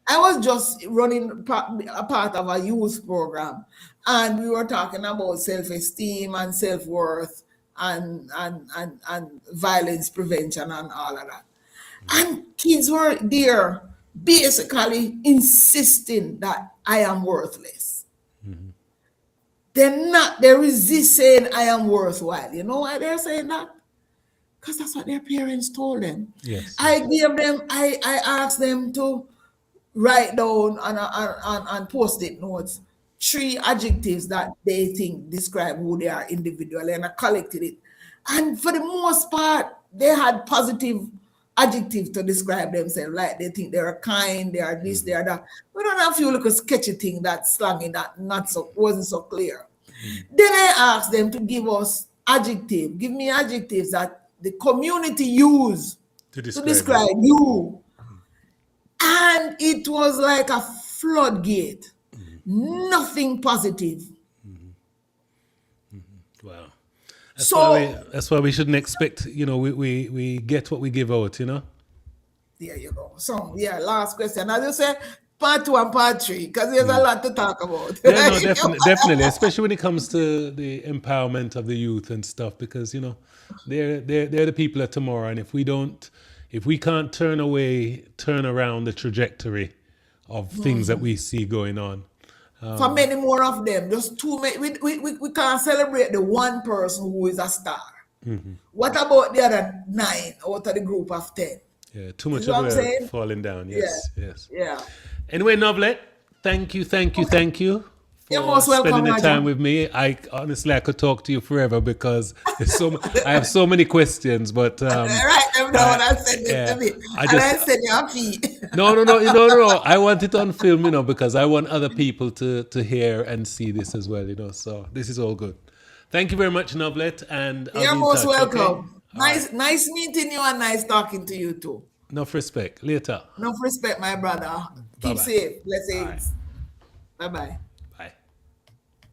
I was just running a part of a youth program, and we were talking about self-esteem and self-worth and violence prevention and all of that. And kids were there basically insisting that I am worthless. They resist saying I am worthwhile. You know why they're saying that? Because that's what their parents told them. Yes. I asked them to write down on post-it notes 3 adjectives that they think describe who they are individually, and I collected it. And for the most part, they had positive adjectives to describe themselves. Like they think they are kind, they are this, they are that. We don't have a few little sketchy thing that slangy that wasn't so clear. Then I asked them to give me adjectives that the community use to describe you. And it was like a floodgate. Nothing positive. Wow. That's why we shouldn't expect, we get what we give out, There you go. So, last question. As you say, part 2 and part 3, because there's a lot to talk about. Yeah, no, definitely. Especially when it comes to the empowerment of the youth and stuff, because, they're the people of tomorrow. And if we can't turn around the trajectory of things that we see going on. For many more of them, just too many. We can't celebrate the one person who is a star. What about the other 9 out of the group of 10? Yeah, too much of it falling down. Yes. Yeah. Anyway, Novelette, thank you for spending the time with me. I honestly, I could talk to you forever because I have so many questions, but write them come down and send it Yeah, to me. I And just I send you a fee. no. I want it on film, because I want other people to hear and see this as well, So this is all good. Thank you very much, Novelette, and I'll You're be in most touch. Okay. welcome. All right. Nice meeting you and nice talking to you too. Enough respect. Later. Enough respect, my brother. Bye Keep bye. safe. All right. Blessings. Bye-bye.